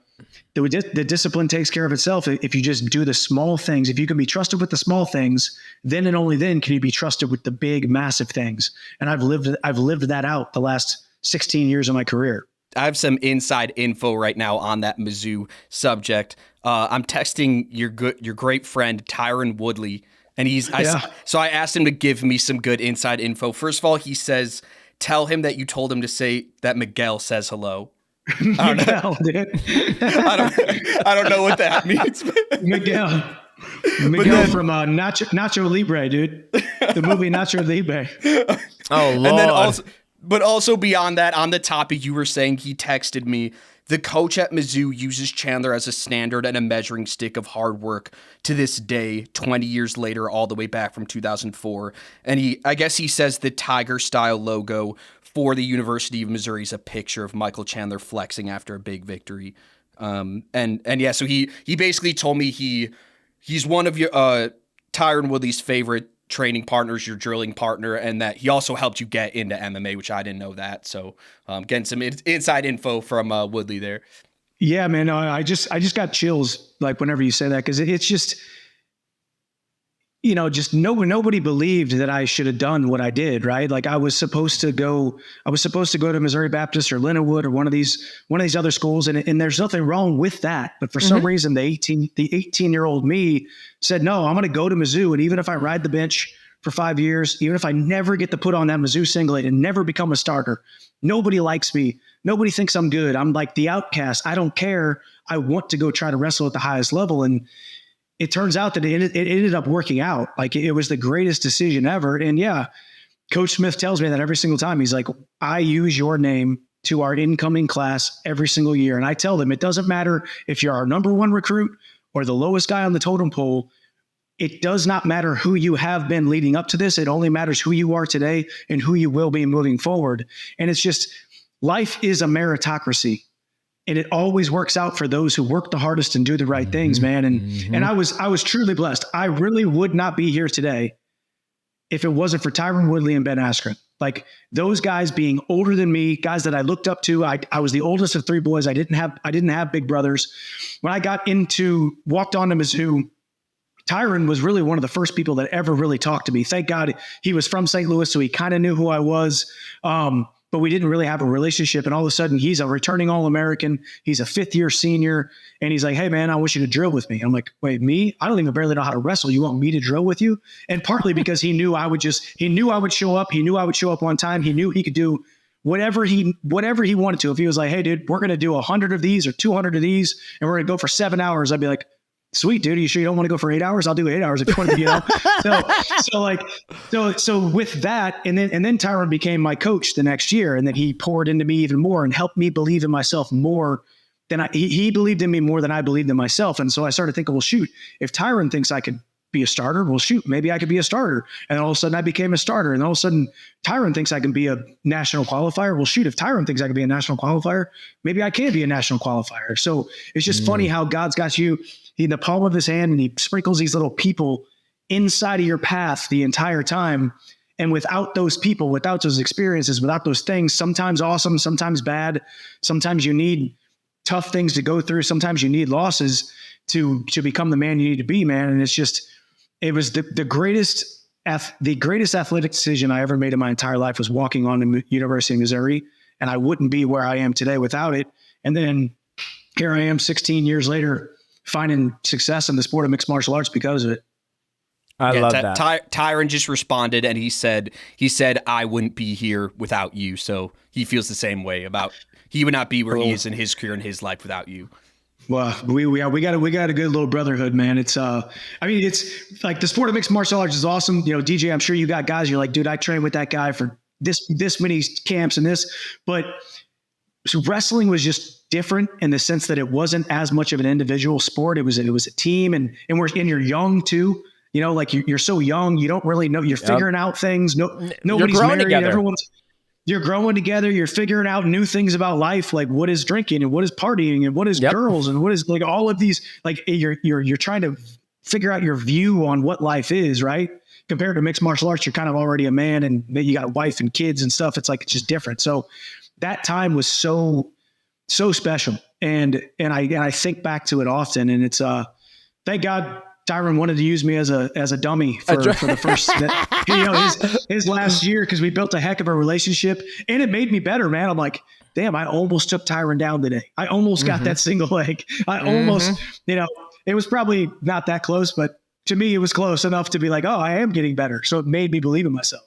the discipline takes care of itself if you just do the small things. If you can be trusted with the small things, then and only then can you be trusted with the big, massive things. And I've lived that out the last 16 years of my career. I have some inside info right now on that Mizzou subject. I'm texting your great friend Tyron Woodley. And so I asked him to give me some good inside info. First of all, he says, tell him that you told him to say that Miguel says hello. Miguel, dude. I don't know what that means. Miguel from Nacho Libre, dude. The movie Nacho Libre. Oh, Lord. And then also beyond that, on the topic you were saying, he texted me, the coach at Mizzou uses Chandler as a standard and a measuring stick of hard work to this day, 20 years later, all the way back from 2004. And I guess he says the Tiger-style logo for the University of Missouri is a picture of Michael Chandler flexing after a big victory. So he basically told me he's one of your Tyron Woodley's favorite training partners, your drilling partner, and that he also helped you get into MMA, which I didn't know that. So getting some inside info from Woodley there. Yeah, man, I just got chills like whenever you say that, because it's just, nobody believed that I should have done what I did, right? Like I was supposed to go to Missouri Baptist or Lindenwood or one of these other schools, and there's nothing wrong with that. But for some reason, the 18-year-old me said, no, I'm going to go to Mizzou, and even if I ride the bench for 5 years, even if I never get to put on that Mizzou singlet and never become a starter, nobody likes me. Nobody thinks I'm good. I'm like the outcast. I don't care. I want to go try to wrestle at the highest level. And it turns out that it ended up working out. Like it was the greatest decision ever. And yeah, Coach Smith tells me that every single time. He's like, I use your name to our incoming class every single year. And I tell them, it doesn't matter if you're our number one recruit or the lowest guy on the totem pole. It does not matter who you have been leading up to this. It only matters who you are today and who you will be moving forward. And it's just, life is a meritocracy. And it always works out for those who work the hardest and do the right things, man. And I was truly blessed. I really would not be here today if it wasn't for Tyron Woodley and Ben Askren. Like those guys being older than me, guys that I looked up to. I was the oldest of three boys. I didn't have big brothers. When I walked onto Mizzou, Tyron was really one of the first people that ever really talked to me. Thank God he was from St. Louis, so he kind of knew who I was. But we didn't really have a relationship. And all of a sudden, he's a returning All-American. He's a fifth-year senior. And he's like, hey, man, I want you to drill with me. I'm like, wait, me? I don't even barely know how to wrestle. You want me to drill with you? And partly because he knew I would show up. He knew I would show up on time. He knew he could do whatever he wanted to. If he was like, hey, dude, we're going to do 100 of these or 200 of these, and we're going to go for 7 hours, I'd be like, sweet, dude. Are you sure you don't want to go for 8 hours? I'll do 8 hours if you want to, So with that, and then Tyron became my coach the next year, and then he poured into me even more and helped me believe in myself more than he believed in me more than I believed in myself. And so I started thinking, well, shoot, if Tyron thinks I could be a starter, well, shoot, maybe I could be a starter. And all of a sudden I became a starter. And all of a sudden Tyron thinks I can be a national qualifier. Well, shoot, if Tyron thinks I can be a national qualifier, maybe I can be a national qualifier. So it's just funny how God's got you in the palm of his hand, and he sprinkles these little people inside of your path the entire time. And without those people, without those experiences, without those things, sometimes awesome, sometimes bad, sometimes you need tough things to go through. Sometimes you need losses to become the man you need to be, man. And it was the greatest athletic decision I ever made in my entire life was walking on the University of Missouri. And I wouldn't be where I am today without it. And then here I am 16 years later, finding success in the sport of mixed martial arts because of it. I love that. Tyron just responded and he said, I wouldn't be here without you. So he feels the same way about, he would not be where he is in his career and his life without you. Well, we got a good little brotherhood, man. It's it's like the sport of mixed martial arts is awesome. You know, DJ, I'm sure you got guys, you're like, dude, I trained with that guy for this many camps and this, but so wrestling was just different in the sense that it wasn't as much of an individual sport. It was a team, and you're young too. You know, like you're so young, you don't really know. You're figuring out things. Nobody's married. Together. You're growing together. You're figuring out new things about life, like what is drinking and what is partying and what is girls and what is like all of these. Like you're trying to figure out your view on what life is, right? Compared to mixed martial arts, you're kind of already a man and you got a wife and kids and stuff. It's like, it's just different. So that time was so special. And I think back to it often, and it's, thank God Tyron wanted to use me as a dummy for the first, his last year. Cause we built a heck of a relationship and it made me better, man. I'm like, damn, I almost took Tyron down today. I almost got that single leg. I almost, it was probably not that close, but to me, it was close enough to be like, oh, I am getting better. So it made me believe in myself.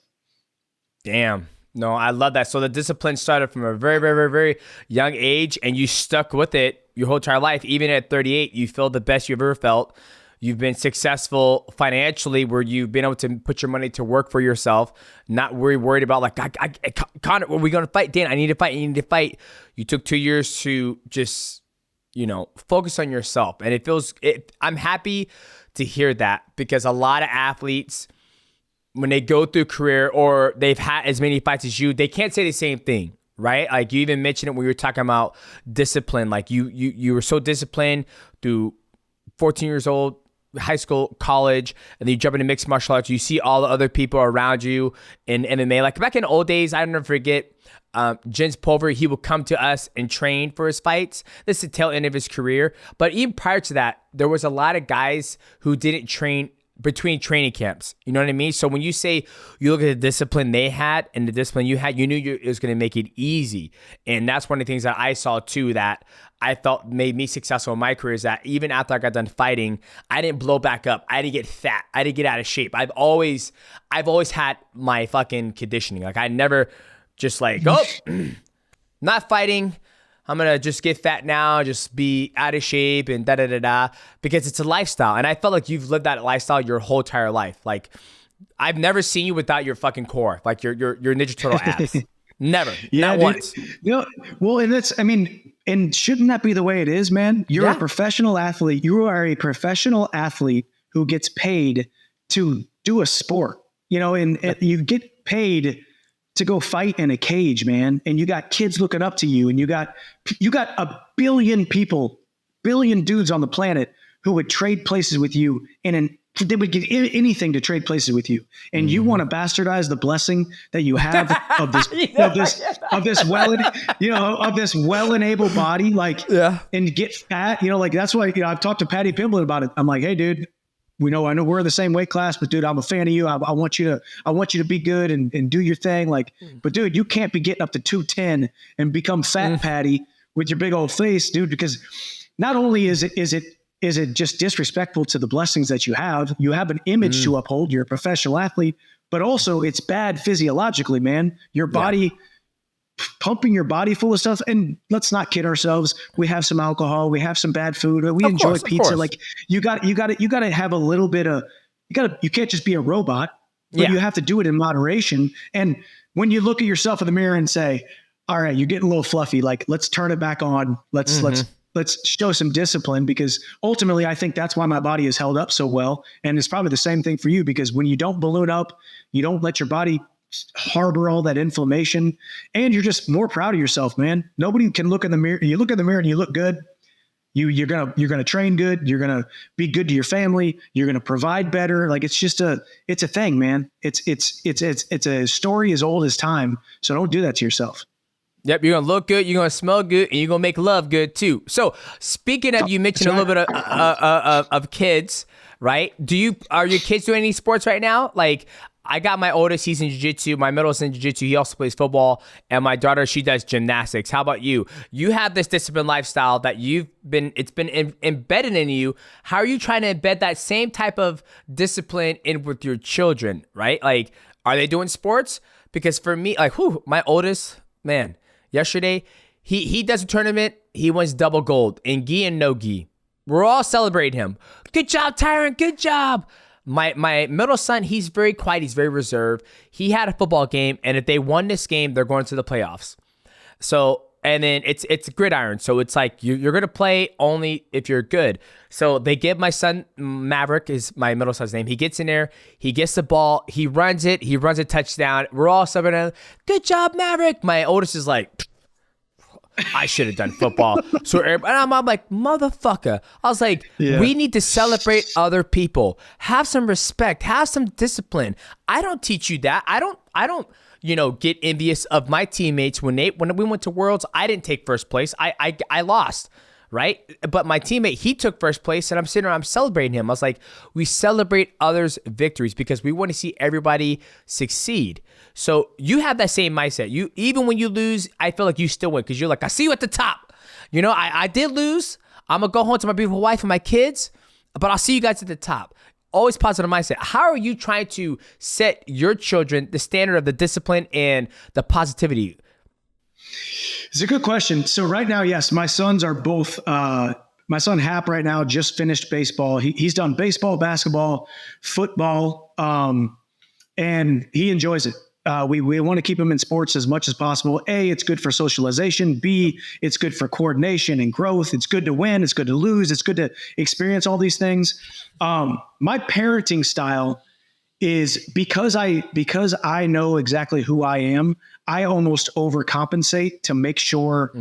Damn. No, I love that. So the discipline started from a very, very, very, very young age, and you stuck with it your whole entire life. Even at 38, you feel the best you've ever felt. You've been successful financially where you've been able to put your money to work for yourself, not worried about like, Conor, are we going to fight? Dan, I need to fight. You took 2 years to just, focus on yourself. And I'm happy to hear that, because a lot of athletes, when they go through career or they've had as many fights as you, they can't say the same thing, right? Like you even mentioned it when you were talking about discipline. Like you were so disciplined through 14 years old, high school, college, and then you jump into mixed martial arts. You see all the other people around you in MMA. Like back in the old days, I'll never forget, Jens Pulver, he would come to us and train for his fights. This is the tail end of his career. But even prior to that, there was a lot of guys who didn't train between training camps. You know what I mean? So when you say you look at the discipline they had and the discipline you had, you knew it was going to make it easy. And that's one of the things that I saw too, that I felt made me successful in my career, is that even after I got done fighting, I didn't blow back up. I didn't get fat. I didn't get out of shape. I've always had my fucking conditioning. Like I never just like, not fighting, I'm going to just get fat now, just be out of shape and da-da-da-da, because it's a lifestyle. And I felt like you've lived that lifestyle your whole entire life. Like, I've never seen you without your fucking core, like your Ninja Turtle abs. Never. Not once. Well, and shouldn't that be the way it is, man? You're a professional athlete. You are a professional athlete who gets paid to do a sport, and you get paid to go fight in a cage, man. And you got kids looking up to you, and you got a billion dudes on the planet who would trade places with you, they would give anything to trade places with you. And you want to bastardize the blessing that you have of this well-enabled body, and get fat, that's why, I've talked to Paddy Pimblett about it. I'm like, hey dude, I know we're the same weight class, but dude, I'm a fan of you. I want you to be good and do your thing. But dude, you can't be getting up to 210 and become fat Paddy with your big old face, dude, because not only is it just disrespectful to the blessings that you have an image to uphold, you're a professional athlete, but also it's bad physiologically, man. Your body, pumping your body full of stuff. And let's not kid ourselves. We have some alcohol, we have some bad food, we enjoy pizza. Like you got to have a little bit of, you can't just be a robot, but you have to do it in moderation. And when you look at yourself in the mirror and say, all right, you're getting a little fluffy, like let's turn it back on. Let's show some discipline, because ultimately I think that's why my body is held up so well. And it's probably the same thing for you, because when you don't balloon up, you don't let your body harbor all that inflammation, and you're just more proud of yourself, man. Nobody can look in the mirror. You look in the mirror and you look good. You're gonna train good. You're gonna be good to your family. You're gonna provide better. Like it's a thing, man. It's a story as old as time. So don't do that to yourself. Yep, you're gonna look good, you're gonna smell good, and you're gonna make love good too. So, speaking of, you mentioned a little bit of kids, right? Are your kids doing any sports right now? Like, I got my oldest, he's in jiu-jitsu, my middle's in jiu-jitsu, he also plays football, and my daughter, she does gymnastics. How about you? You have this disciplined lifestyle that it's been embedded in you. How are you trying to embed that same type of discipline in with your children, right? Like, are they doing sports? Because for me, like, my oldest, man, yesterday, he does a tournament, he wins double gold in gi and no gi. We're all celebrating him. Good job, Tyron, good job. My middle son, he's very quiet. He's very reserved. He had a football game, and if they won this game, they're going to the playoffs. So, and then it's gridiron. So it's like you're going to play only if you're good. So they give my son, Maverick is my middle son's name. He gets in there. He gets the ball. He runs it. He runs a touchdown. We're all celebrating. Good job, Maverick. My oldest is like, I should have done football. So and I'm like, motherfucker. I was like, we need to celebrate other people. Have some respect. Have some discipline. I don't teach you that. I don't get envious of my teammates when we went to Worlds. I didn't take first place. I lost. Right? But my teammate, he took first place, and I'm sitting around, I'm celebrating him. I was like, we celebrate others' victories because we want to see everybody succeed. So you have that same mindset. Even when you lose, I feel like you still win because you're like, I see you at the top. I did lose. I'm going to go home to my beautiful wife and my kids, but I'll see you guys at the top. Always positive mindset. How are you trying to set your children the standard of the discipline and the positivity? It's a good question. So right now, yes, my sons are both, my son Hap right now just finished baseball. He's done baseball, basketball, football, and he enjoys it. We want to keep him in sports as much as possible. A, it's good for socialization. B, it's good for coordination and growth. It's good to win. It's good to lose. It's good to experience all these things. My parenting style is because I know exactly who I am, I almost overcompensate to make sure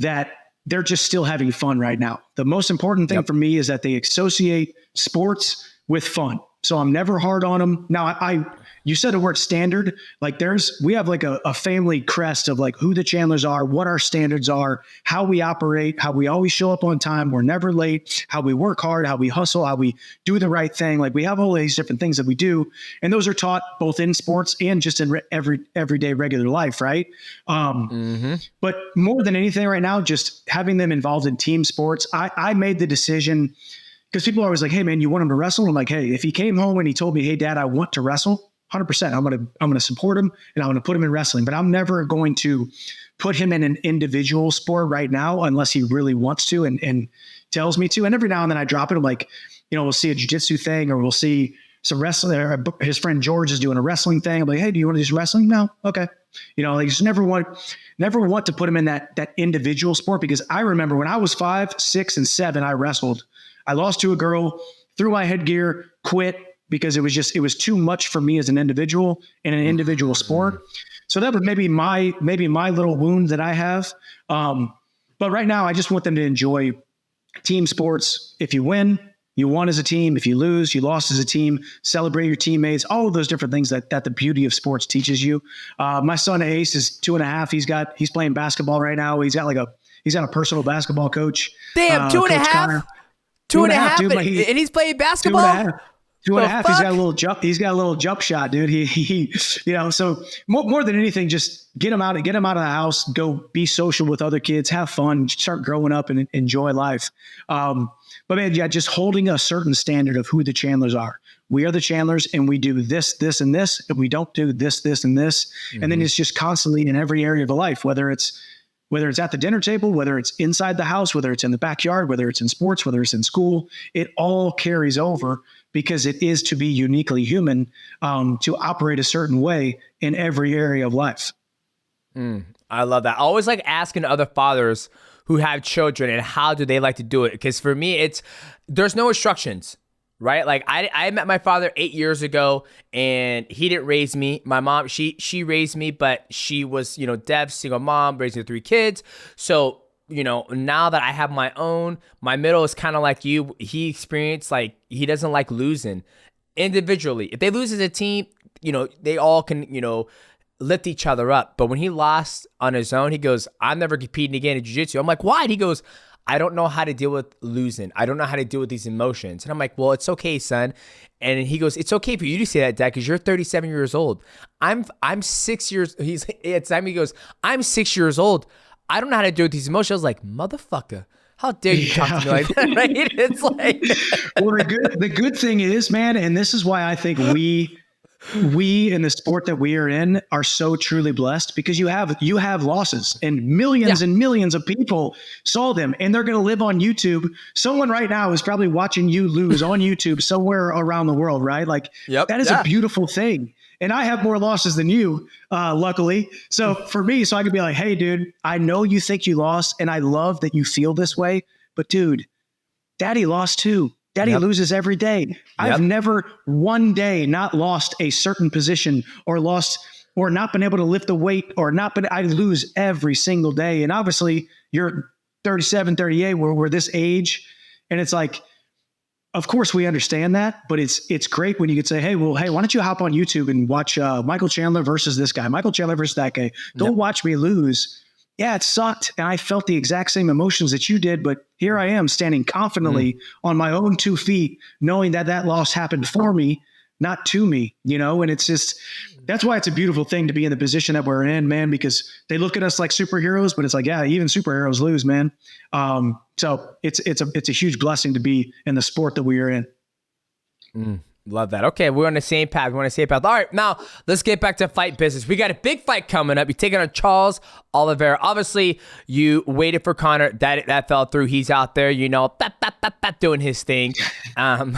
that they're just still having fun right now. The most important thing for me is that they associate sports with fun. So I'm never hard on them. Now, you said the word standard. Like we have like a family crest of like who the Chandlers are, what our standards are, how we operate, how we always show up on time. We're never late, how we work hard, how we hustle, how we do the right thing. Like we have all these different things that we do. And those are taught both in sports and just in everyday regular life. Right. But more than anything right now, just having them involved in team sports. I made the decision because people are always like, hey man, you want him to wrestle? I'm like, hey, if he came home and he told me, hey dad, I want to wrestle, 100%. I'm going to support him and I'm going to put him in wrestling, but I'm never going to put him in an individual sport right now unless he really wants to and tells me to. And every now and then I drop it. I'm like, we'll see a jiu-jitsu thing or we'll see some wrestling. His friend George is doing a wrestling thing. I'm like, hey, do you want to do wrestling? No. Okay. Just never want to put him in that individual sport because I remember when I was 5, 6, and 7, I wrestled. I lost to a girl, threw my headgear, quit because it was too much for me as an individual in an individual sport. So that was maybe my little wound that I have. But right now I just want them to enjoy team sports. If you win, you won as a team. If you lose, you lost as a team. Celebrate your teammates, all of those different things that the beauty of sports teaches you. My son Ace is 2.5. He's playing basketball right now. He's got a personal basketball coach. Damn, 2.5? Conor. 2.5, dude, and he's playing basketball? 2.5. He's got a little jump. He's got a little jump shot, dude. He so more than anything, just get him out of the house, go be social with other kids, have fun, start growing up and enjoy life. But man, yeah, just holding a certain standard of who the Chandlers are. We are the Chandlers and we do this, this, and this, and we don't do this, this, and this. Mm-hmm. And then it's just constantly in every area of the life, whether it's at the dinner table, whether it's inside the house, whether it's in the backyard, whether it's in sports, whether it's in school, it all carries over because it is to be uniquely human, to operate a certain way in every area of life. I love that. I always like asking other fathers who have children and how do they like to do it? Because for me, there's no instructions, right? Like I met my father 8 years ago and he didn't raise me. My mom, she raised me, but she was, deaf, single mom, raising 3 kids. So, now that I have my own, my middle is kind of like you. He experienced he doesn't like losing individually. If they lose as a team, they all can, lift each other up. But when he lost on his own, he goes, I'm never competing again in jiu-jitsu. I'm like, why? And he goes, I don't know how to deal with losing. I don't know how to deal with these emotions. And I'm like, well, it's okay, son. And he goes, it's okay for you to say that, Dad, because you're 37 years old. I'm 6 years. He goes, I'm 6 years old. I don't know how to deal with these emotions. I was like, motherfucker, how dare you talk to me like that, right? It's like, well, the good thing is, man, and this is why I think we in the sport that we are in are so truly blessed, because you have losses, and millions and millions of people saw them, and they're going to live on YouTube. Someone right now is probably watching you lose on YouTube somewhere around the world, right? Like that is a beautiful thing. And I have more losses than you, luckily. So for me, I could be like, hey, dude, I know you think you lost, and I love that you feel this way, but dude, Daddy lost too. Daddy loses every day. I've never one day not lost a certain position or not been able to lift the weight I lose every single day. And obviously you're 37, 38, we're this age. And it's like, of course we understand that, but it's great when you could say, hey, why don't you hop on YouTube and watch Michael Chandler versus this guy, Michael Chandler versus that guy. Don't watch me lose. Yeah, it sucked. And I felt the exact same emotions that you did, but here I am standing confidently on my own 2 feet, knowing that loss happened for me, not to me, and it's just, that's why it's a beautiful thing to be in the position that we're in, man, because they look at us like superheroes, but it's like, yeah, even superheroes lose, man. So it's a huge blessing to be in the sport that we are in. Love that. Okay, we're on the same path. All right, now let's get back to fight business. We got a big fight coming up. You're taking on Charles Oliveira. Obviously, you waited for Conor. That fell through. He's out there, doing his thing. And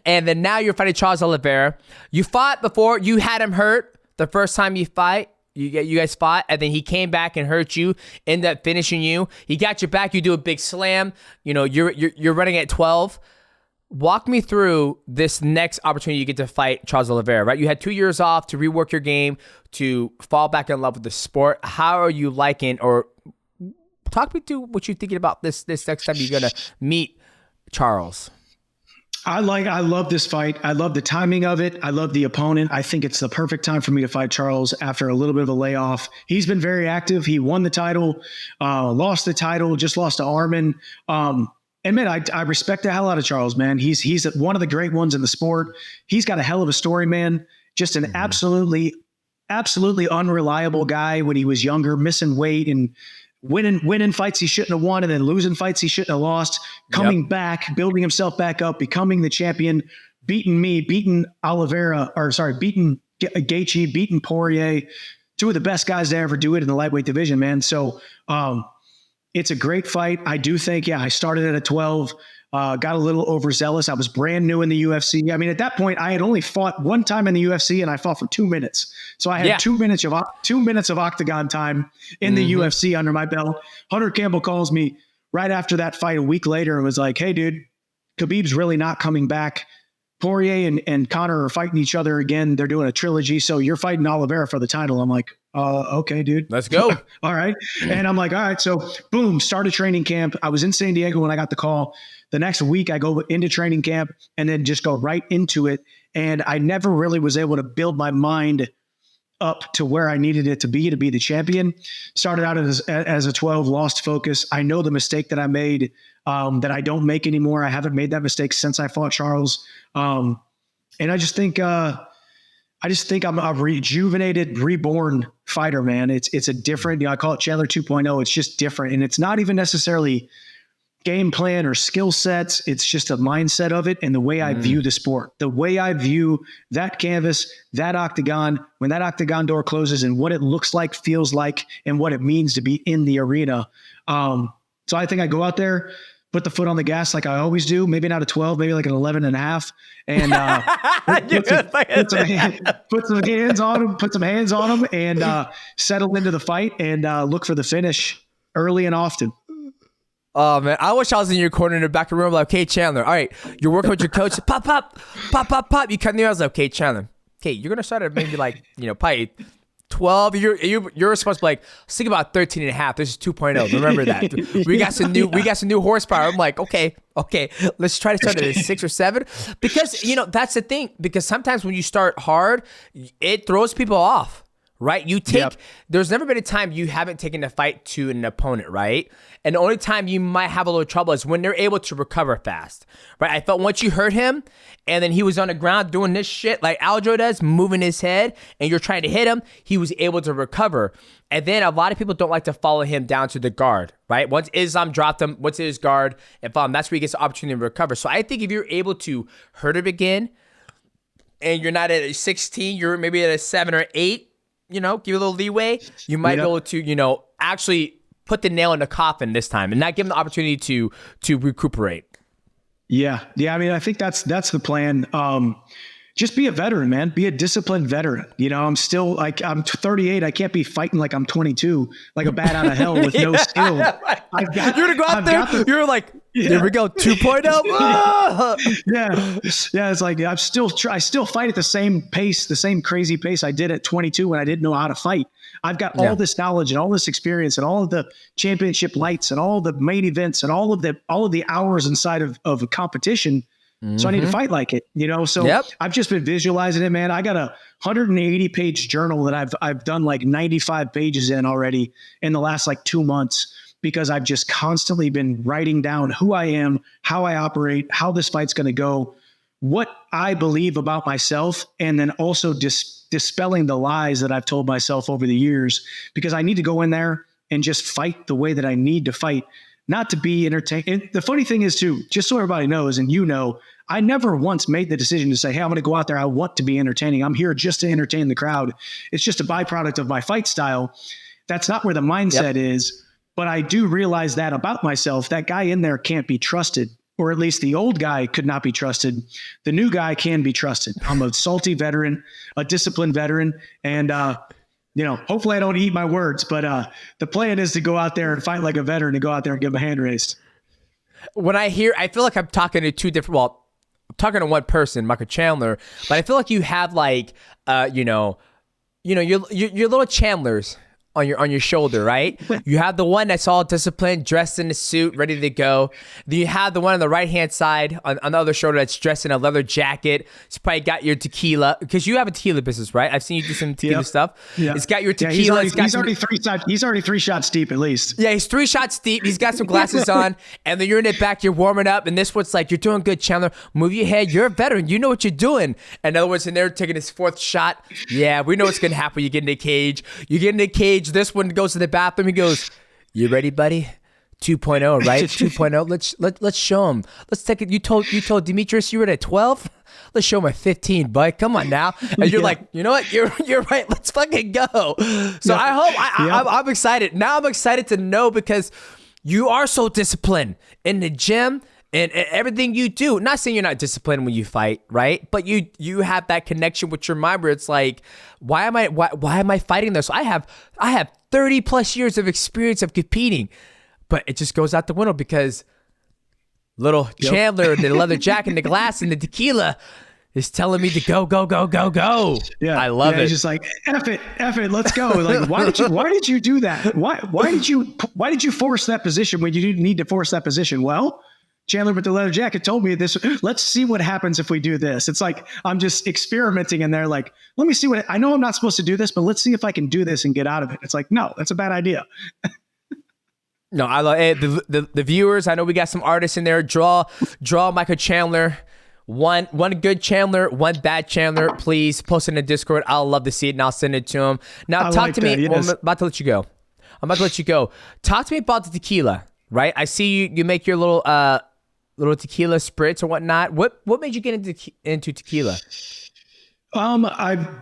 then now you're fighting Charles Oliveira. You fought before. You had him hurt the first time you fight. You guys fought, and then he came back and hurt you. Ended up finishing you. He got you back. You do a big slam. You're running at 12. Walk me through this next opportunity you get to fight Charles Oliveira, right? You had 2 years off to rework your game, to fall back in love with the sport. How are you liking, or talk me through what you're thinking about this next time you're going to meet Charles? I love this fight. I love the timing of it. I love the opponent. I think it's the perfect time for me to fight Charles after a little bit of a layoff. He's been very active. He won the title, lost the title, just lost to Arman. And man, I respect the hell out of Charles, man. He's one of the great ones in the sport. He's got a hell of a story, man. Just an absolutely unreliable guy when he was younger, missing weight and winning fights he shouldn't have won, and then losing fights he shouldn't have lost, coming back, building himself back up, becoming the champion, beating Gaethje, beating Poirier, two of the best guys to ever do it in the lightweight division, man. So, it's a great fight. I do think, I started at a 12, got a little overzealous. I was brand new in the UFC. I mean, at that point, I had only fought one time in the UFC, and I fought for 2 minutes. So I had 2 minutes of octagon time in the UFC under my belt. Hunter Campbell calls me right after that fight a week later and was like, hey, dude, Khabib's really not coming back. Poirier and Conor are fighting each other again. They're doing a trilogy. So you're fighting Oliveira for the title. I'm like, okay, dude. Let's go. All right. And I'm like, all right. So boom, started training camp. I was in San Diego when I got the call. The next week I go into training camp and then just go right into it. And I never really was able to build my mind up to where I needed it to be the champion. Started out as a 12, lost focus. I know the mistake that I made that I don't make anymore. I haven't made that mistake since I fought Charles. And I just think I'm a rejuvenated, reborn fighter, man. It's a different, I call it Chandler 2.0. It's just different. And it's not even necessarily game plan or skill sets. It's just a mindset of it and the way I view the sport, the way I view that canvas, that octagon, when that octagon door closes and what it looks like, feels like, and what it means to be in the arena. So I think I go out there, put the foot on the gas like I always do, maybe not a 12, maybe like an 11.5, and put some hands on them and settle into the fight and look for the finish early and often. Oh, man. I wish I was in your corner in the back of the room. Like, okay, Chandler. All right. You're working with your coach. Pop, pop, pop, pop, pop. You come near. I was like, okay, Chandler. Okay, you're going to start at maybe like, probably 12. You're responsible. Like, let's think about 13.5. This is 2.0. Remember that. We got some new horsepower. I'm like, okay. Let's try to start at a 6 or 7. Because, that's the thing. Because sometimes when you start hard, it throws people off. right? There's never been a time you haven't taken a fight to an opponent, right? And the only time you might have a little trouble is when they're able to recover fast, right? I felt once you hurt him and then he was on the ground doing this shit like Aljo does, moving his head, and you're trying to hit him, he was able to recover. And then a lot of people don't like to follow him down to the guard, right? Once Islam dropped him, once his guard and follow him, that's where he gets the opportunity to recover. So I think if you're able to hurt him again and you're not at a 16, you're maybe at a 7 or 8, give you a little leeway, you might be able to, actually put the nail in the coffin this time and not give him the opportunity to recuperate. Yeah. I mean, I think that's the plan. Just be a veteran, man. Be a disciplined veteran. I'm still I'm 38. I can't be fighting like I'm 22, like a bat out of hell with no skill. Right. You're gonna go out there. You're like, there we go, 2.0. Yeah. It's like I still fight at the same pace, the same crazy pace I did at 22 when I didn't know how to fight. I've got all this knowledge and all this experience and all of the championship lights and all the main events and all of the hours inside of a competition. So I need to fight like it, So I've just been visualizing it, man. I got a 180-page journal that I've done like 95 pages in already in the last 2 months, because I've just constantly been writing down who I am, how I operate, how this fight's going to go, what I believe about myself, and then also dispelling the lies that I've told myself over the years, because I need to go in there and just fight the way that I need to fight, not to be entertained. And the funny thing is too, just so everybody knows, and I never once made the decision to say, hey, I'm going to go out there. I want to be entertaining. I'm here just to entertain the crowd. It's just a byproduct of my fight style. That's not where the mindset is. But I do realize that about myself. That guy in there can't be trusted, or at least the old guy could not be trusted. The new guy can be trusted. I'm a salty veteran, a disciplined veteran. And, hopefully I don't eat my words, but the plan is to go out there and fight like a veteran, and go out there and give a hand raised. When I feel like I'm talking to two different, I'm talking to one person, Michael Chandler, but I feel like you have your little Chandlers on your shoulder, right? You have the one that's all disciplined, dressed in a suit, ready to go. Then you have the one on the right-hand side on the other shoulder that's dressed in a leather jacket. It's probably got your tequila, because you have a tequila business, right? I've seen you do some tequila stuff. Yeah. It's got your tequila. He's already 3 shots deep at least. Yeah, he's 3 shots deep. He's got some glasses on, and then you're in the back, you're warming up, and this one's like, you're doing good, Chandler. Move your head. You're a veteran. You know what you're doing. And the other one's in there taking his 4th shot. Yeah, we know what's going to happen. You get in the cage. This one goes to the bathroom. He goes, "You ready, buddy? 2.0, right? 2.0. Let's show him. Let's take it. You told Demetrious you were at 12. Let's show him a 15, bud. Come on now." And you're like, you know what? You're right. Let's fucking go. So I'm excited. Now I'm excited to know, because you are so disciplined in the gym. And everything you do, not saying you're not disciplined when you fight, right? But you have that connection with your mind where it's like, why am I fighting this? I have 30 plus years of experience of competing, but it just goes out the window because little Chandler, the leather jacket, and the glass, and the tequila is telling me to go. Yeah, I love it. He's just like, F it, let's go. Like, why did you do that? Why did you force that position when you didn't need to force that position? Well, Chandler with the leather jacket told me this. Let's see what happens if we do this. It's like I'm just experimenting in there. Like, let me see I know I'm not supposed to do this, but let's see if I can do this and get out of it. It's like, no, that's a bad idea. No, I love it. The viewers. I know we got some artists in there. Draw Michael Chandler. One good Chandler, one bad Chandler. Please post in the Discord. I'll love to see it, and I'll send it to him. Now, talk to me. Well, I'm about to let you go. Talk to me about the tequila. Right, I see you make your little tequila spritz or whatnot. What made you get into tequila?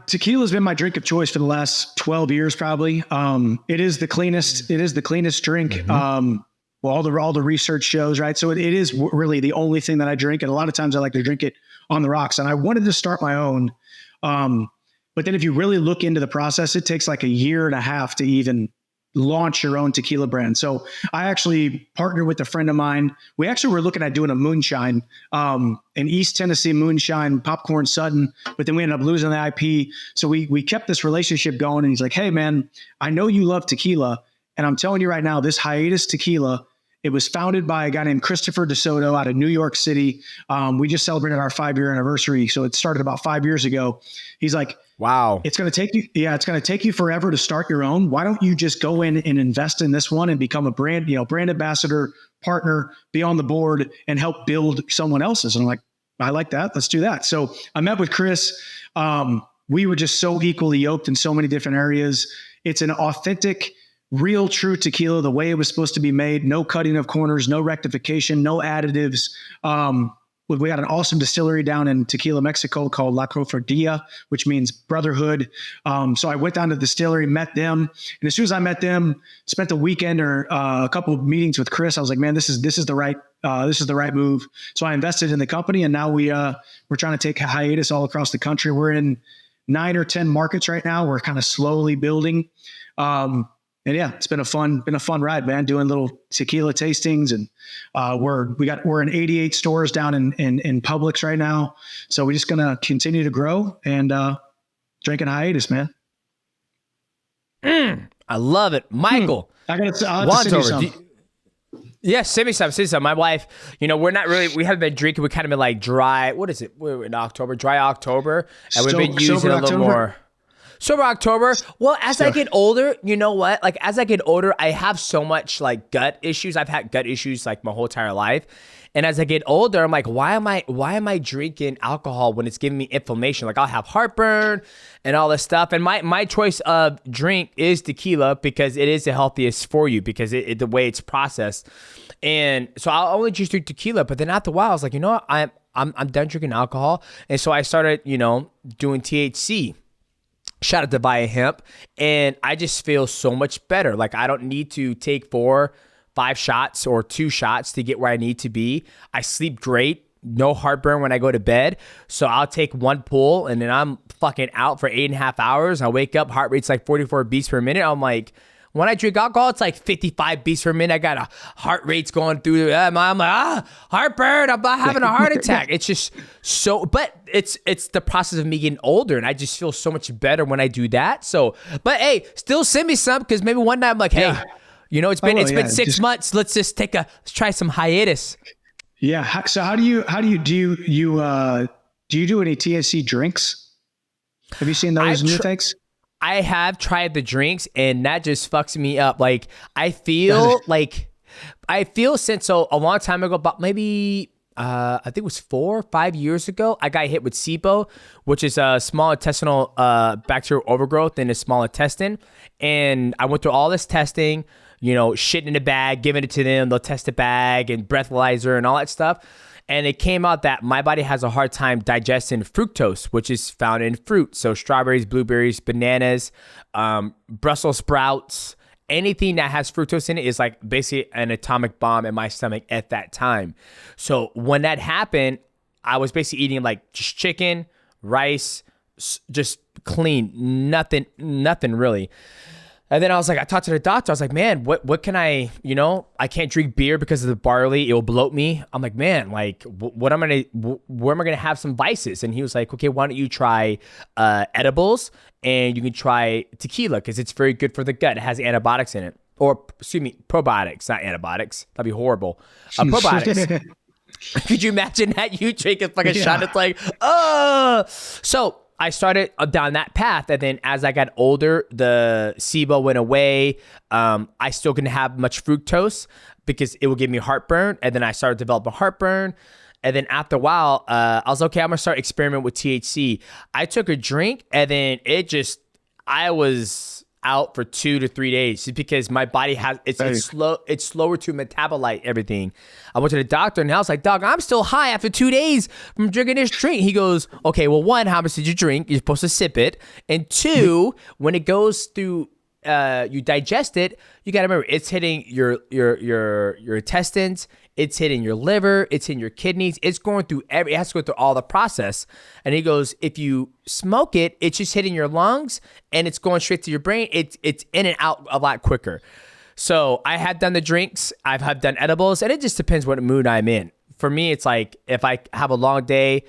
Tequila's been my drink of choice for the last 12 years, probably. It is the cleanest. It is the cleanest drink. Mm-hmm. All the research shows, right? So it is really the only thing that I drink, and a lot of times I like to drink it on the rocks. And I wanted to start my own, but then if you really look into the process, it takes like a year and a half to even launch your own tequila brand. So I actually partnered with a friend of mine. We actually were looking at doing a moonshine, an East Tennessee moonshine, Popcorn Sutton, but then we ended up losing the IP. So we kept this relationship going, and he's like, hey man, I know you love tequila, and I'm telling you right now, this hiatus tequila It was founded by a guy named Christopher DeSoto out of New York City. We just celebrated our 5-year anniversary. So it started about 5 years ago. He's like, wow, it's going to take you. Yeah. It's going to take you forever to start your own. Why don't you just go in and invest in this one and become a brand ambassador, partner, be on the board and help build someone else's. And I'm like, I like that. Let's do that. So I met with Chris. We were just so equally yoked in so many different areas. It's an authentic, real, true tequila, the way it was supposed to be made. No cutting of corners, no rectification, no additives. We got an awesome distillery down in Tequila, Mexico called La Cofradía, which means brotherhood. So I went down to the distillery, met them. And as soon as I met them, spent the weekend or a couple of meetings with Chris. I was like, man, this is the right move. So I invested in the company, and now we're trying to take a hiatus all across the country. We're in 9 or 10 markets right now. We're kind of slowly building. And yeah, it's been a fun ride, man, doing little tequila tastings. And we're in 88 stores down in Publix right now. So we're just going to continue to grow and drinking hiatus, man. I love it. Michael. I'll have to send you some. Yeah, send me some. My wife, we haven't been drinking. We kind of been like dry. What is it? We're in October, dry October. And we've been using a little more. Sober October. Well, as I get older, you know what? Like, as I get older, I have so much like gut issues. I've had gut issues like my whole entire life. And as I get older, I'm like, why am I drinking alcohol when it's giving me inflammation? Like, I'll have heartburn and all this stuff. And my choice of drink is tequila because it is the healthiest for you because the way it's processed. And so I'll only just drink tequila. But then after a while, I was like, you know what? I'm done drinking alcohol. And so I started, doing THC. Shout out to Via Hemp. And I just feel so much better. Like, I don't need to take 4-5 shots or 2 shots to get where I need to be. I sleep great. No heartburn when I go to bed. So I'll take 1 pull and then I'm fucking out for 8.5 hours. I wake up, heart rate's like 44 beats per minute. I'm like, when I drink alcohol, it's like 55 beats per minute. I got a heart rate's going through. I'm like, heartburn. I'm not having a heart attack. It's just so, but it's the process of me getting older, and I just feel so much better when I do that. So, but hey, still send me some because maybe one night I'm like, hey, it's been 6 months. Let's just let's try some hiatus. Yeah. So how do you do any THC drinks? Have you seen those new things? I have tried the drinks and that just fucks me up. Like I feel since a long time ago, about maybe I think it was 4 or 5 years ago, I got hit with SIBO, which is a small intestinal bacterial overgrowth in the small intestine. And I went through all this testing, shit in a bag, giving it to them. They'll test the bag and breathalyzer and all that stuff. And it came out that my body has a hard time digesting fructose, which is found in fruit. So strawberries, blueberries, bananas, Brussels sprouts, anything that has fructose in it is like basically an atomic bomb in my stomach at that time. So when that happened, I was basically eating like just chicken, rice, just clean, nothing really. And then I was like, I talked to the doctor. I was like, man, what can I can't drink beer because of the barley. It will bloat me. I'm like, man, like where am I going to have some vices? And he was like, okay, why don't you try edibles and you can try tequila because it's very good for the gut. It has antibiotics in it. Or, excuse me, probiotics, not antibiotics. That'd be horrible. Probiotics. Could you imagine that you drink a fucking shot? It's like, So I started down that path, and then as I got older, the SIBO went away. I still couldn't have much fructose because it would give me heartburn, and then I started developing heartburn. And then after a while, I was okay, I'm gonna start experimenting with THC. I took a drink, and then I was out for 2 to 3 days just because my body it's slower to metabolite everything. I went to the doctor and I was like, dog, I'm still high after 2 days from drinking this drink. He goes, okay, well, 1, how much did you drink? You're supposed to sip it. And 2, when it goes through, you digest it, you gotta remember it's hitting your intestines, it's hitting your liver, it's in your kidneys, it's going through it has to go through all the process. And he goes, if you smoke it, it's just hitting your lungs and it's going straight to your brain. It's in and out a lot quicker. So I have done the drinks, I've done edibles, and it just depends what mood I'm in. For me, it's like if I have a long day,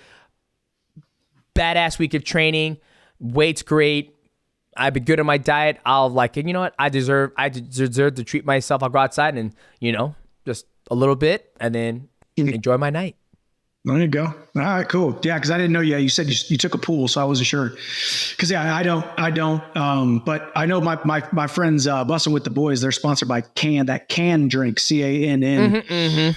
badass week of training, weight's great, I've been good on my diet, I'll like, you know what, I deserve to treat myself. I'll go outside and, just a little bit, and then enjoy my night. There you go. All right, cool. Yeah, because I didn't know. Yeah, you said you took a pool, so I wasn't sure. Because I don't. But I know my friends Bussin' with the Boys. They're sponsored by that can drink, CANN.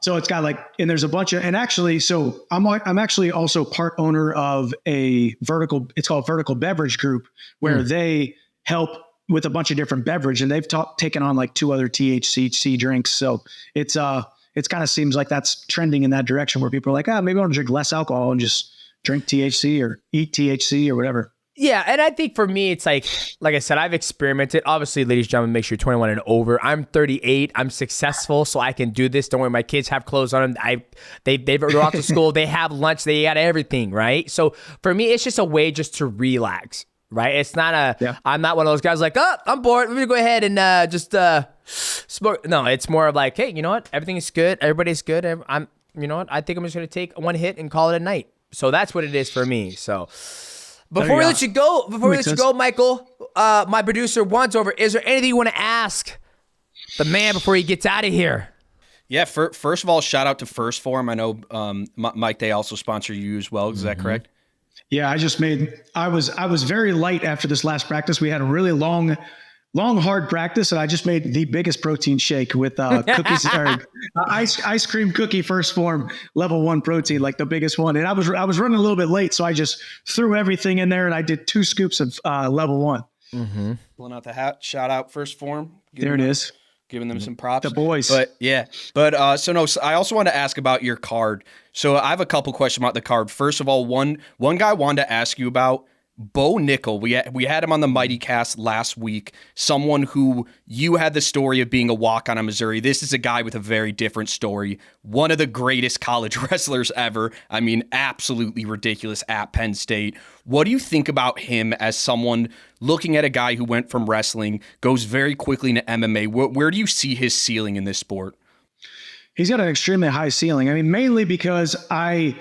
So it's got and there's a bunch of, and actually, so I'm actually also part owner of a vertical. It's called Vertical Beverage Group, where they help with a bunch of different beverage, and they've taken on 2 other THC drinks. So it kind of seems like that's trending in that direction where people are like, maybe I'll drink less alcohol and just drink THC or eat THC or whatever. Yeah, and I think for me, it's like I said, I've experimented. Obviously, ladies and gentlemen, make sure you're 21 and over. I'm 38. I'm successful, so I can do this. Don't worry, my kids have clothes on them. They're off to school. They have lunch. They got everything, right? So for me, it's just a way just to relax, right? It's not I'm not one of those guys like, I'm bored. Let me go ahead and just smoke. No, it's more of like, hey, you know what? Everything is good. Everybody's good. You know what? I think I'm just going to take one hit and call it a night. So that's what it is for me. So before we let you go, Michael, my producer Juan's over. Is there anything you want to ask the man before he gets out of here? Yeah, first of all, shout out to Phorm. I know, Mike, they also sponsor you as well. Is that correct? Yeah, I was very light after this last practice. We had a really long, hard practice, and I just made the biggest protein shake with cookies, ice cream cookie Phorm level 1 protein, like the biggest one. And I was running a little bit late, so I just threw everything in there, and I did 2 scoops of level 1. Pulling out the hat. Shout out Phorm. There it is. Giving them some props. The boys. So I also want to ask about your card. So I have a couple questions about the card. First of all, one guy I wanted to ask you about, Bo Nickal. We had him on the MightyCast last week. Someone who you had the story of being a walk-on in Missouri. This is a guy with a very different story. One of the greatest college wrestlers ever. I mean, absolutely ridiculous at Penn State. What do you think about him as someone looking at a guy who went from wrestling, goes very quickly into MMA? Where do you see his ceiling in this sport? He's got an extremely high ceiling. I mean, mainly because I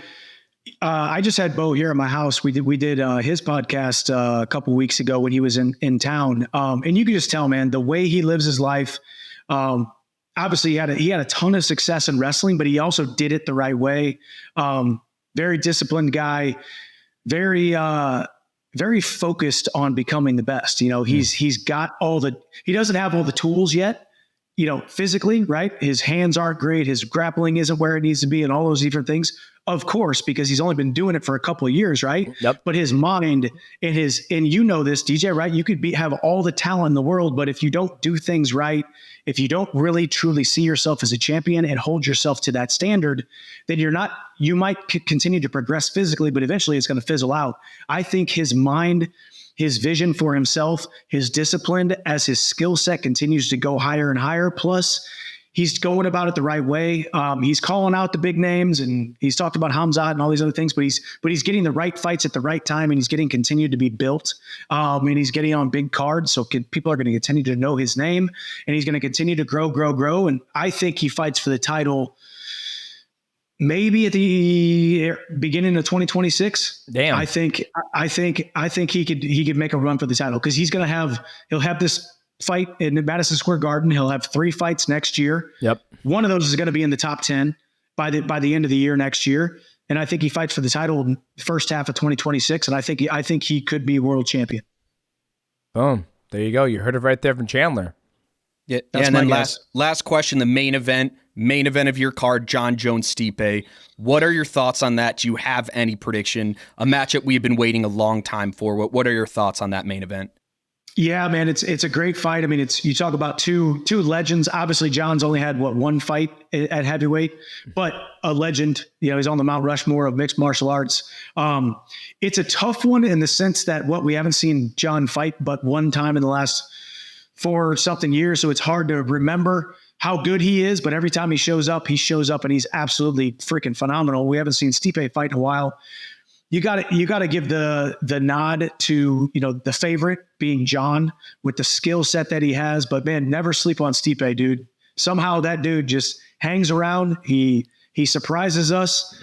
just had Bo here at my house. We did his podcast a couple weeks ago when he was in town. And you can just tell, man, the way he lives his life. Obviously he had a ton of success in wrestling, but he also did it the right way. Very disciplined guy, very focused on becoming the best. You know, he's got he doesn't have all the tools yet, you know, physically, right? His hands aren't great. His grappling isn't where it needs to be and all those different things. Of course, because he's only been doing it for a couple of years, right? Yep. But his mind and you know this, DJ, right? You could have all the talent in the world, but if you don't do things right, if you don't really truly see yourself as a champion and hold yourself to that standard, then you might continue to progress physically, but eventually it's going to fizzle out. I think his mind, his vision for himself, his discipline as his skill set continues to go higher and higher. Plus, he's going about it the right way. He's calling out the big names, and he's talked about Hamzat and all these other things, but he's getting the right fights at the right time, and he's getting continued to be built. And he's getting on big cards, so people are going to continue to know his name, and he's going to continue to grow. And I think he fights for the title maybe at the beginning of 2026. Damn. I think he could make a run for the title because he'll have this fight in Madison Square Garden. He'll have 3 fights next year. Yep. One of those is going to be in the top 10 by the end of the year next year. And I think he fights for the title in the first half of 2026. And I think he could be world champion. Boom. There you go. You heard it right there from Chandler. Yeah. That's and then my guess. last question, the main event of your card, Jon Jones Stipe. What are your thoughts on that? Do you have any prediction? A matchup we've been waiting a long time for. What are your thoughts on that main event? Yeah, man, it's a great fight. I mean, you talk about two legends. Obviously, John's only had one fight at heavyweight, but a legend. You know, he's on the Mount Rushmore of mixed martial arts. It's a tough one in the sense that we haven't seen Jon fight but one time in the last 4-something years, so it's hard to remember how good he is. But every time he shows up, and he's absolutely freaking phenomenal. We haven't seen Stipe fight in a while. You got to give the nod to, you know, the favorite being Jon with the skill set that he has. But man, never sleep on Stipe, dude. Somehow that dude just hangs around. He surprises us.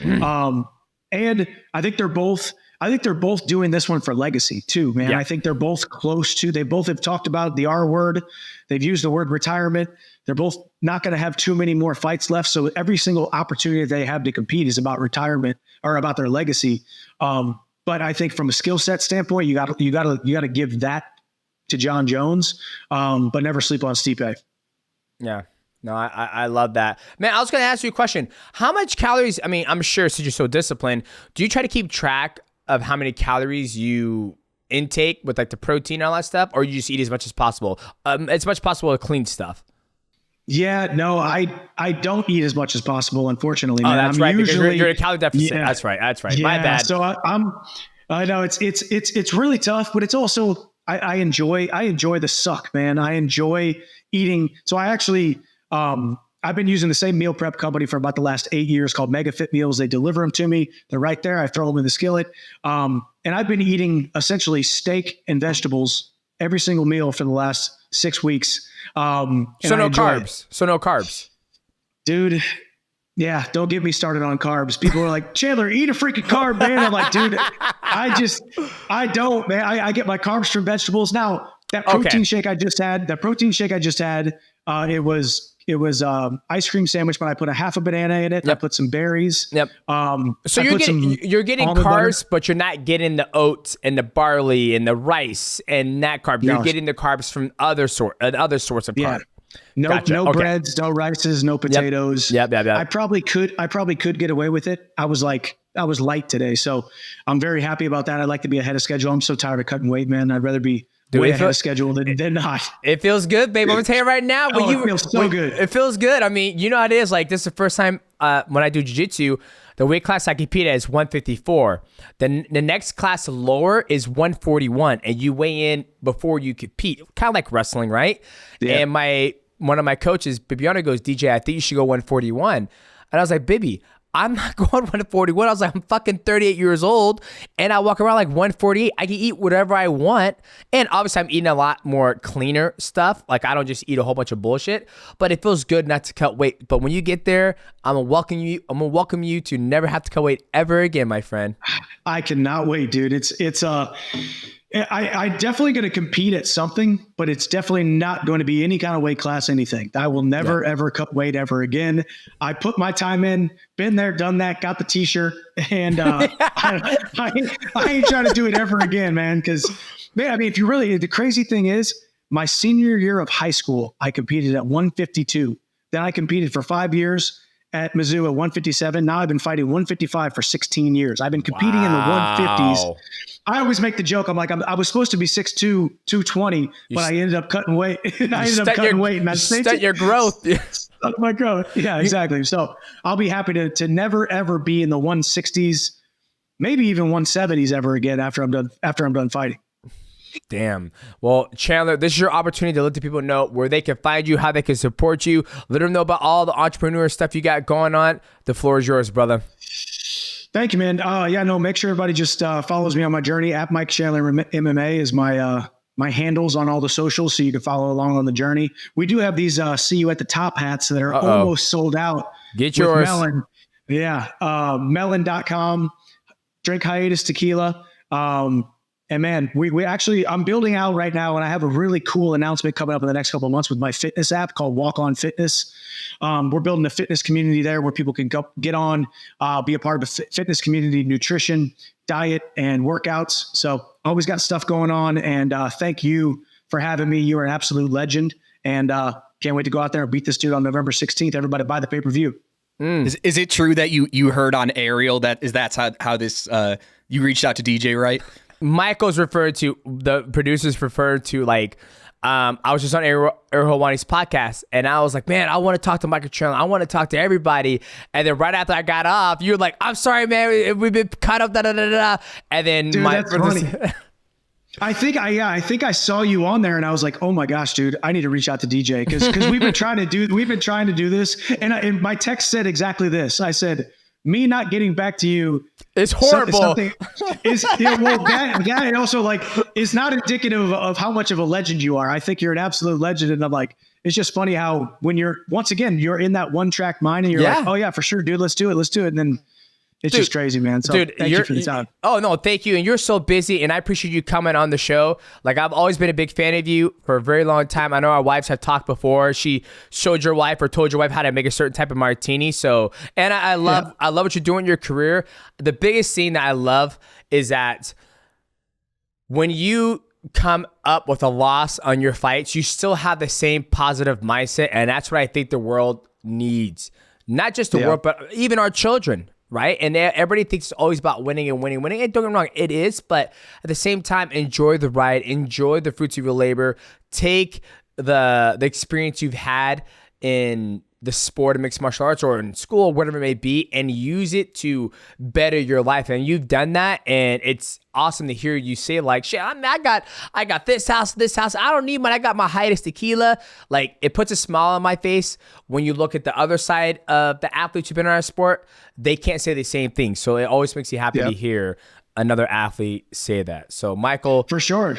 And I think they're both I think they're both doing this one for legacy too, man. Yeah. I think they're both close to, they both have talked about the R word. They've used the word retirement. They're both not going to have too many more fights left. So every single opportunity they have to compete is about retirement or about their legacy. But I think from a skill set standpoint, you got to give that to John Jones, but never sleep on Stipe. Yeah. No, I love that. Man, I was going to ask you a question. How much calories, I mean, I'm sure since you're so disciplined, do you try to keep track of how many calories you intake with like the protein and all that stuff, or you just eat as much as possible? As much as possible with clean stuff. Yeah, no, I don't eat as much as possible, unfortunately. Oh, Man. that's I'm right. Usually, Because you're in a calorie deficit. Yeah, That's right. Yeah, My bad. So I know it's really tough, but it's also I enjoy the suck, man. I enjoy eating. So I actually I've been using the same meal prep company for about the last 8 years called Mega Fit Meals. They deliver them to me. They're right there. I throw them in the skillet. And I've been eating essentially steak and vegetables every single meal for the last 6 weeks. So no carbs. Dude. Yeah, don't get me started on carbs. People are like, Chandler, eat a freaking carb, man. I'm like, dude, I don't, man. I get my carbs from vegetables. Now, that protein shake I just had, it was ice cream sandwich, but I put a half a banana in it. Yep. I put some berries. Yep. So you're getting carbs, but you're not getting the oats and the barley and the rice and that carb. You're getting the carbs from other sorts of carb. No breads, no rices, no potatoes. Yep. I probably could get away with it. I was light today, so I'm very happy about that. I'd like to be ahead of schedule. I'm so tired of cutting weight, man. I'd rather be way ahead of schedule than not. It feels good, babe. I'm gonna tell you right now. It feels so good. It feels good. I mean, you know how it is. Like, this is the first time when I do jiu-jitsu, the weight class I compete at is 154. Then the next class lower is 141, and you weigh in before you compete. Kind of like wrestling, right? Yeah. And one of my coaches, Bibiana, goes, DJ, I think you should go 141. And I was like, Bibby, I'm not going 141. I was like, I'm fucking 38 years old and I walk around like 148. I can eat whatever I want. And obviously I'm eating a lot more cleaner stuff. Like, I don't just eat a whole bunch of bullshit, but it feels good not to cut weight. But when you get there, I'm gonna welcome you to never have to cut weight ever again, my friend. I cannot wait, dude. I definitely going to compete at something, but it's definitely not going to be any kind of weight class, anything. I will never, ever cut weight ever again. I put my time in, been there, done that, got the t-shirt, and I ain't trying to do it ever again, man. Because, man, I mean, the crazy thing is, my senior year of high school, I competed at 152. Then I competed for 5 years at Mizzou at 157. Now I've been fighting 155 for 16 years. I've been competing in the 150s. I always make the joke. I'm like, I was supposed to be 6'2", 220, but I ended up cutting weight. And I stunt your growth. Stunt my growth. Yeah, exactly. So I'll be happy to never, ever be in the 160s, maybe even 170s ever again after I'm done fighting. Damn. Well, Chandler, this is your opportunity to let the people know where they can find you, how they can support you. Let them know about all the entrepreneur stuff you got going on. The floor is yours, brother. Thank you, man. Make sure everybody just follows me on my journey. At Mike Chandler MMA is my handles on all the socials, so you can follow along on the journey. We do have these see you at the top hats that are almost sold out. Get yours. Melon. Yeah. Melon.com. Drink hiatus tequila. And man, we actually, I'm building out right now, and I have a really cool announcement coming up in the next couple of months with my fitness app called Walk On Fitness. We're building a fitness community there where people can get on, be a part of the fitness community, nutrition, diet, and workouts. So always got stuff going on. And thank you for having me. You are an absolute legend. And can't wait to go out there and beat this dude on November 16th. Everybody buy the pay-per-view. Is it true that you heard on Ariel that's how this you reached out to DJ, right? Michael's referred to, the producers referred to, like, I was just on Ariel Helwani's podcast, and I was like, man, I want to talk to Michael Chandler. I want to talk to everybody. And then right after I got off, you were like, I'm sorry, man, we've been cut up, And then dude, that's funny. I think I saw you on there, and I was like, oh my gosh, dude, I need to reach out to DJ because we've been trying to do this. And my text said exactly this. I said, me not getting back to you is horrible. That also, like, is not indicative of how much of a legend you are. I think you're an absolute legend. And I'm like, it's just funny how when you're in that one track mind and you're like, oh yeah, for sure, dude, let's do it. And then It's just crazy, man. So thank you for the time. Oh, no, thank you. And you're so busy, and I appreciate you coming on the show. Like, I've always been a big fan of you for a very long time. I know our wives have talked before. She showed your wife or told your wife how to make a certain type of martini. So, and I love what you're doing in your career. The biggest thing that I love is that when you come up with a loss on your fights, you still have the same positive mindset. And that's what I think the world needs. Not just the world, but even our children. Right? And everybody thinks it's always about winning. And don't get me wrong, it is. But at the same time, enjoy the ride. Enjoy the fruits of your labor. Take the experience you've had in the sport of mixed martial arts or in school, whatever it may be, and use it to better your life. And you've done that, and it's awesome to hear you say, like, shit, I got this house. I don't need money. I got my highest tequila. Like, it puts a smile on my face when you look at the other side of the athletes who've been in our sport. They can't say the same thing. So it always makes you happy to hear another athlete say that. So Michael, for sure.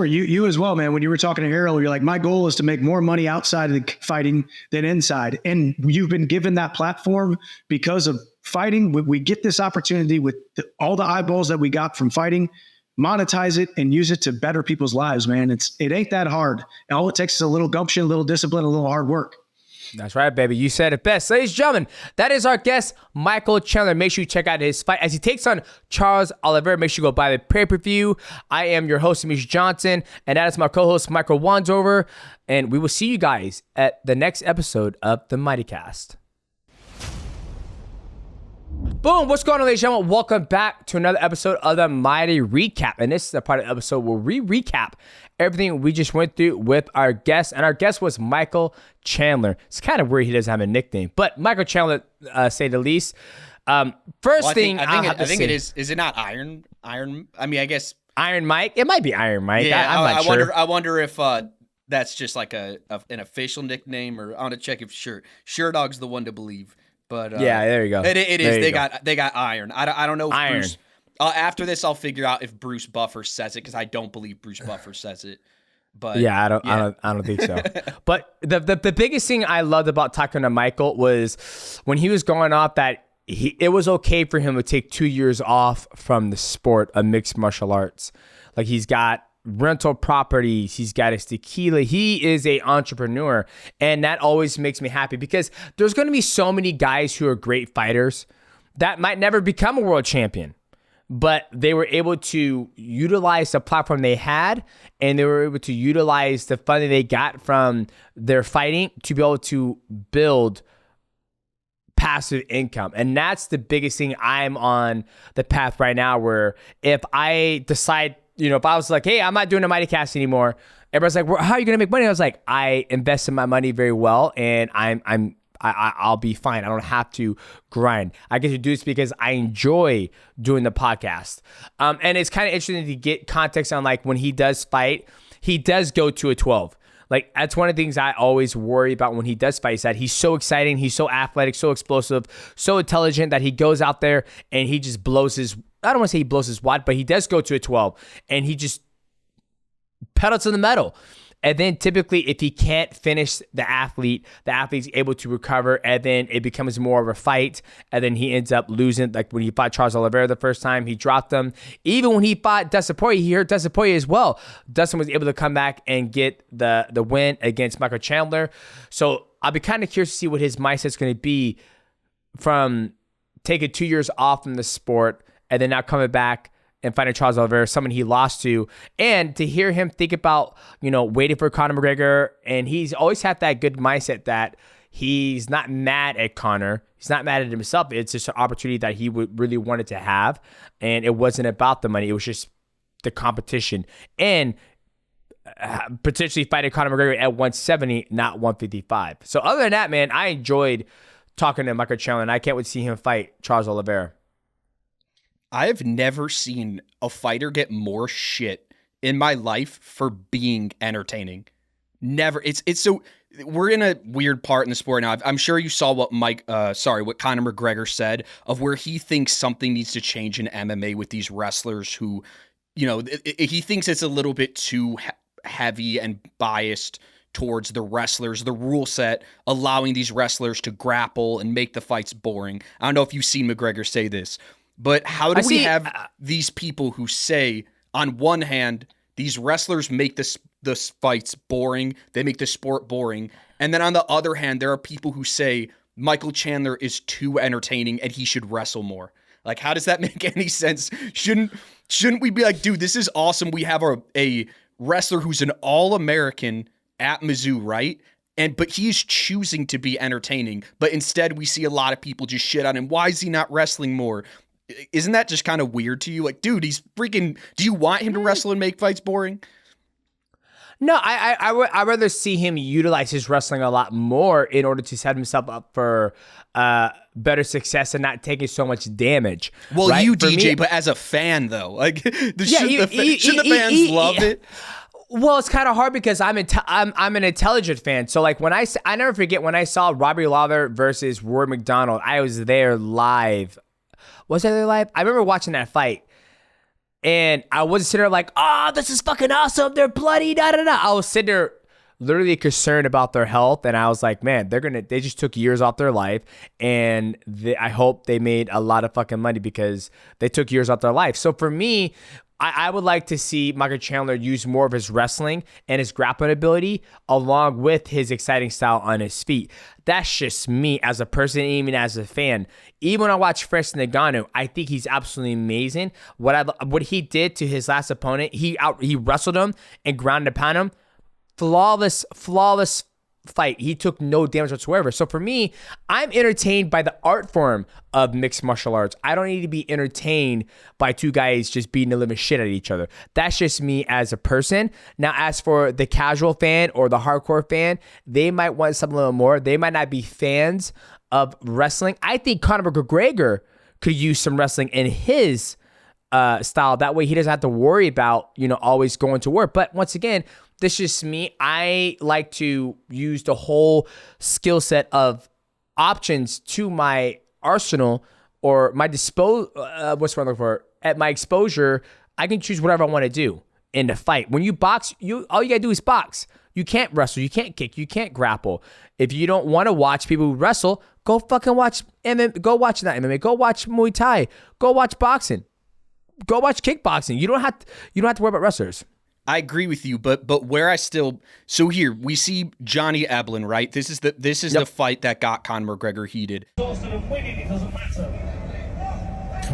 You as well, man. When you were talking to Ariel, you're like, my goal is to make more money outside of the fighting than inside. And you've been given that platform because of fighting. We get this opportunity with all the eyeballs that we got from fighting, monetize it and use it to better people's lives, man. It ain't that hard. All it takes is a little gumption, a little discipline, a little hard work. That's right, baby. You said it best. Ladies and gentlemen, that is our guest, Michael Chandler. Make sure you check out his fight as he takes on Charles Oliveira. Make sure you go buy the pay-per-view. I am your host, Demetrious Johnson, and that is my co-host, Michael Wandover. And we will see you guys at the next episode of the MightyCast. Boom, what's going on, ladies and gentlemen? Welcome back to another episode of the Mighty Recap. And this is the part of the episode where we recap everything we just went through with our guest. And our guest was Michael Chandler. It's kind of weird he doesn't have a nickname, but Michael Chandler, say the least. I think it is. Is it not Iron? I mean, I guess Iron Mike. It might be Iron Mike. Yeah, I'm not sure. I wonder if that's just like an official nickname, or I want to check if Sure Dog's the one to believe. But yeah, there you go. It is. They got Iron. I don't know if Iron. Bruce. After this, I'll figure out if Bruce Buffer says it, because I don't believe Bruce Buffer says it. But yeah, I don't think so. But the biggest thing I loved about talking to Michael was when he was going off that it was okay for him to take 2 years off from the sport of mixed martial arts. Like, he's got rental properties, he's got his tequila, he is a entrepreneur, and that always makes me happy, because there's going to be so many guys who are great fighters that might never become a world champion, but they were able to utilize the platform they had, and they were able to utilize the funding they got from their fighting to be able to build passive income. And that's the biggest thing. I'm on the path right now where if I decide, if I was like, hey, I'm not doing a MightyCast anymore, everybody's like, well, how are you going to make money? I was like, I invest in my money very well, and I'll be fine. I don't have to grind. I get to do this because I enjoy doing the podcast. And it's kind of interesting to get context on, like, when he does fight, he does go to a 12. Like, that's one of the things I always worry about when he does fight, is that he's so exciting, he's so athletic, so explosive, so intelligent, that he goes out there and he just blows his, I don't want to say he blows his wad, but he does go to a 12 and he just pedal to the metal. And then typically, if he can't finish the athlete's able to recover, and then it becomes more of a fight, and then he ends up losing. Like when he fought Charles Oliveira the first time, he dropped him. Even when he fought Dustin Poirier, he hurt Dustin Poirier as well. Dustin was able to come back and get the win against Michael Chandler. So I'll be kind of curious to see what his mindset's going to be from taking 2 years off from the sport, and then now coming back and fighting Charles Oliveira, someone he lost to, and to hear him think about, waiting for Conor McGregor. And he's always had that good mindset that he's not mad at Conor. He's not mad at himself. It's just an opportunity that he would really wanted to have. And it wasn't about the money. It was just the competition. And potentially fighting Conor McGregor at 170, not 155. So other than that, man, I enjoyed talking to Michael Chandler, and I can't wait to see him fight Charles Oliveira. I have never seen a fighter get more shit in my life for being entertaining. Never. It's so, we're in a weird part in the sport now. I'm sure you saw what what Conor McGregor said of where he thinks something needs to change in MMA with these wrestlers who, he thinks it's a little bit too heavy and biased towards the wrestlers, the rule set, allowing these wrestlers to grapple and make the fights boring. I don't know if you've seen McGregor say this, but how do we have these people who say, on one hand, these wrestlers make the fights boring, they make the sport boring, and then on the other hand, there are people who say Michael Chandler is too entertaining and he should wrestle more. Like, how does that make any sense? Shouldn't we be like, dude, this is awesome. We have a wrestler who's an All-American at Mizzou, right? But he's choosing to be entertaining. But instead, we see a lot of people just shit on him. Why is he not wrestling more? Isn't that just kind of weird to you? Like, dude, he's freaking. Do you want him to wrestle and make fights boring? No, I'd rather see him utilize his wrestling a lot more in order to set himself up for better success and not taking so much damage. Well, right? you DJ, but as a fan though, like, shouldn't the fans love it? Well, it's kind of hard because I'm an intelligent fan. So like I never forget when I saw Robbie Lawler versus Roy McDonald. I was there live. Was I there live? I remember watching that fight. And I wasn't sitting there like, oh, this is fucking awesome. They're bloody, da-da-da. I was sitting there literally concerned about their health. And I was like, man, they just took years off their life. And I hope they made a lot of fucking money because they took years off their life. So for me, I would like to see Michael Chandler use more of his wrestling and his grappling ability along with his exciting style on his feet. That's just me as a person, even as a fan. Even when I watch Francis Ngannou, I think he's absolutely amazing. What he did to his last opponent, he wrestled him and grounded upon him. Flawless fight. He took no damage whatsoever. So for me, I'm entertained by the art form of mixed martial arts. I don't need to be entertained by two guys just beating the living shit out of each other. That's just me as a person. Now, as for the casual fan or the hardcore fan, they might want something a little more. They might not be fans of wrestling. I think Conor McGregor could use some wrestling in his style. That way he doesn't have to worry about, always going to work. But once again, this is just me. I like to use the whole skill set of options to my arsenal or my what's what I'm looking for? At my exposure, I can choose whatever I want to do in the fight. When you box, all you gotta do is box. You can't wrestle, you can't kick, you can't grapple. If you don't want to watch people who wrestle, go fucking watch MMA. Go watch that MMA. Go watch Muay Thai. Go watch boxing. Go watch kickboxing. You don't have to worry about wrestlers. I agree with you, but where I still here we see Johnny Eblen, right? This is the fight that got Conor McGregor heated. Come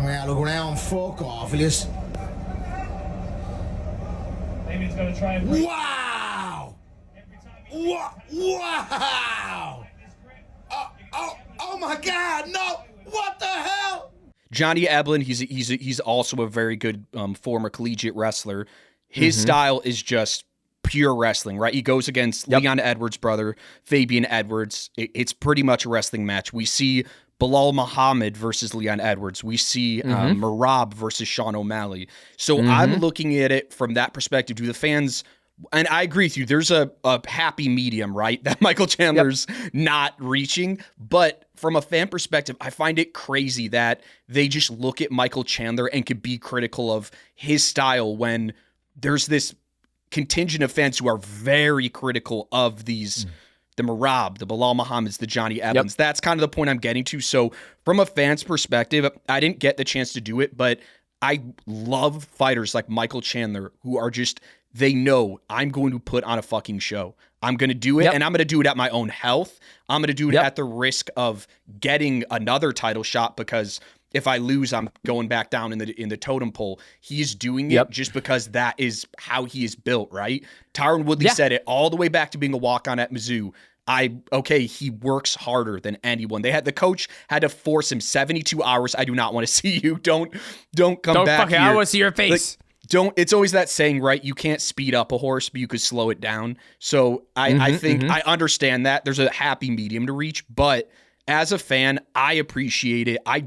out, look around, fuck off, listen. Maybe it's gonna try and wow! Wow! Oh my God! No! What the hell? Johnny Eblen, he's also a very good former collegiate wrestler. His style is just pure wrestling, right? He goes against Leon Edwards' brother, Fabian Edwards. It's pretty much a wrestling match. We see Bilal Muhammad versus Leon Edwards. We see Merab versus Sean O'Malley. So I'm looking at it from that perspective. Do the fans, and I agree with you, there's a happy medium, right? That Michael Chandler's not reaching. But from a fan perspective, I find it crazy that they just look at Michael Chandler and could be critical of his style when there's this contingent of fans who are very critical of these, the Merab, the Bilal Muhammads, the Johnny Evans. That's kind of the point I'm getting to. So from a fan's perspective, I didn't get the chance to do it, but I love fighters like Michael Chandler who are just, they know I'm going to put on a fucking show. I'm going to do it, and I'm going to do it at my own health. I'm going to do it at the risk of getting another title shot because if I lose, I'm going back down in the totem pole. He's doing it just because that is how he is built, right? Tyron Woodley said it all the way back to being a walk-on at Mizzou. He works harder than anyone. The coach had to force him 72 hours. I do not want to see you. Don't come back here. I want to see your face. It's always that saying, right? You can't speed up a horse, but you could slow it down. So I think I understand that. There's a happy medium to reach, but as a fan, I appreciate it. I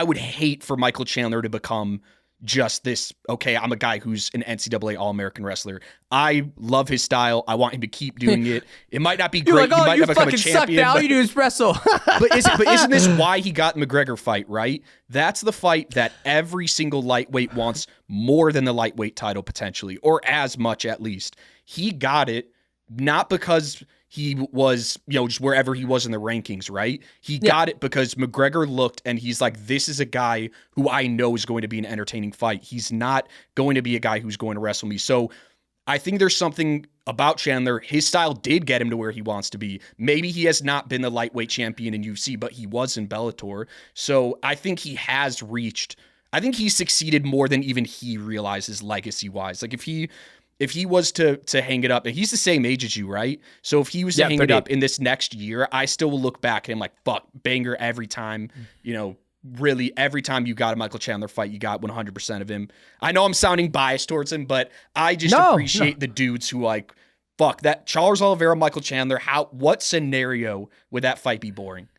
would hate for Michael Chandler to become just this, I'm a guy who's an NCAA All-American wrestler. I love his style. I want him to keep doing it. It might not be great. Like, he might not become a fucking champion. Suck now. All you do is wrestle. but isn't this why he got the McGregor fight, right? That's the fight that every single lightweight wants more than the lightweight title potentially, or as much at least. He got it not because he was, just wherever he was in the rankings, right? He got it because McGregor looked and he's like, this is a guy who I know is going to be an entertaining fight. He's not going to be a guy who's going to wrestle me. So I think there's something about Chandler. His style did get him to where he wants to be. Maybe he has not been the lightweight champion in UFC, but he was in Bellator. So I think he has reached, I think he succeeded more than even he realizes legacy-wise. Like if he was to hang it up, and he's the same age as you, right? So if he was to hang it up in this next year, I still will look back at him like, fuck, banger every time, really every time you got a Michael Chandler fight, you got 100% of him. I know I'm sounding biased towards him, but I just appreciate the dudes who like, fuck that Charles Oliveira, Michael Chandler. What scenario would that fight be boring?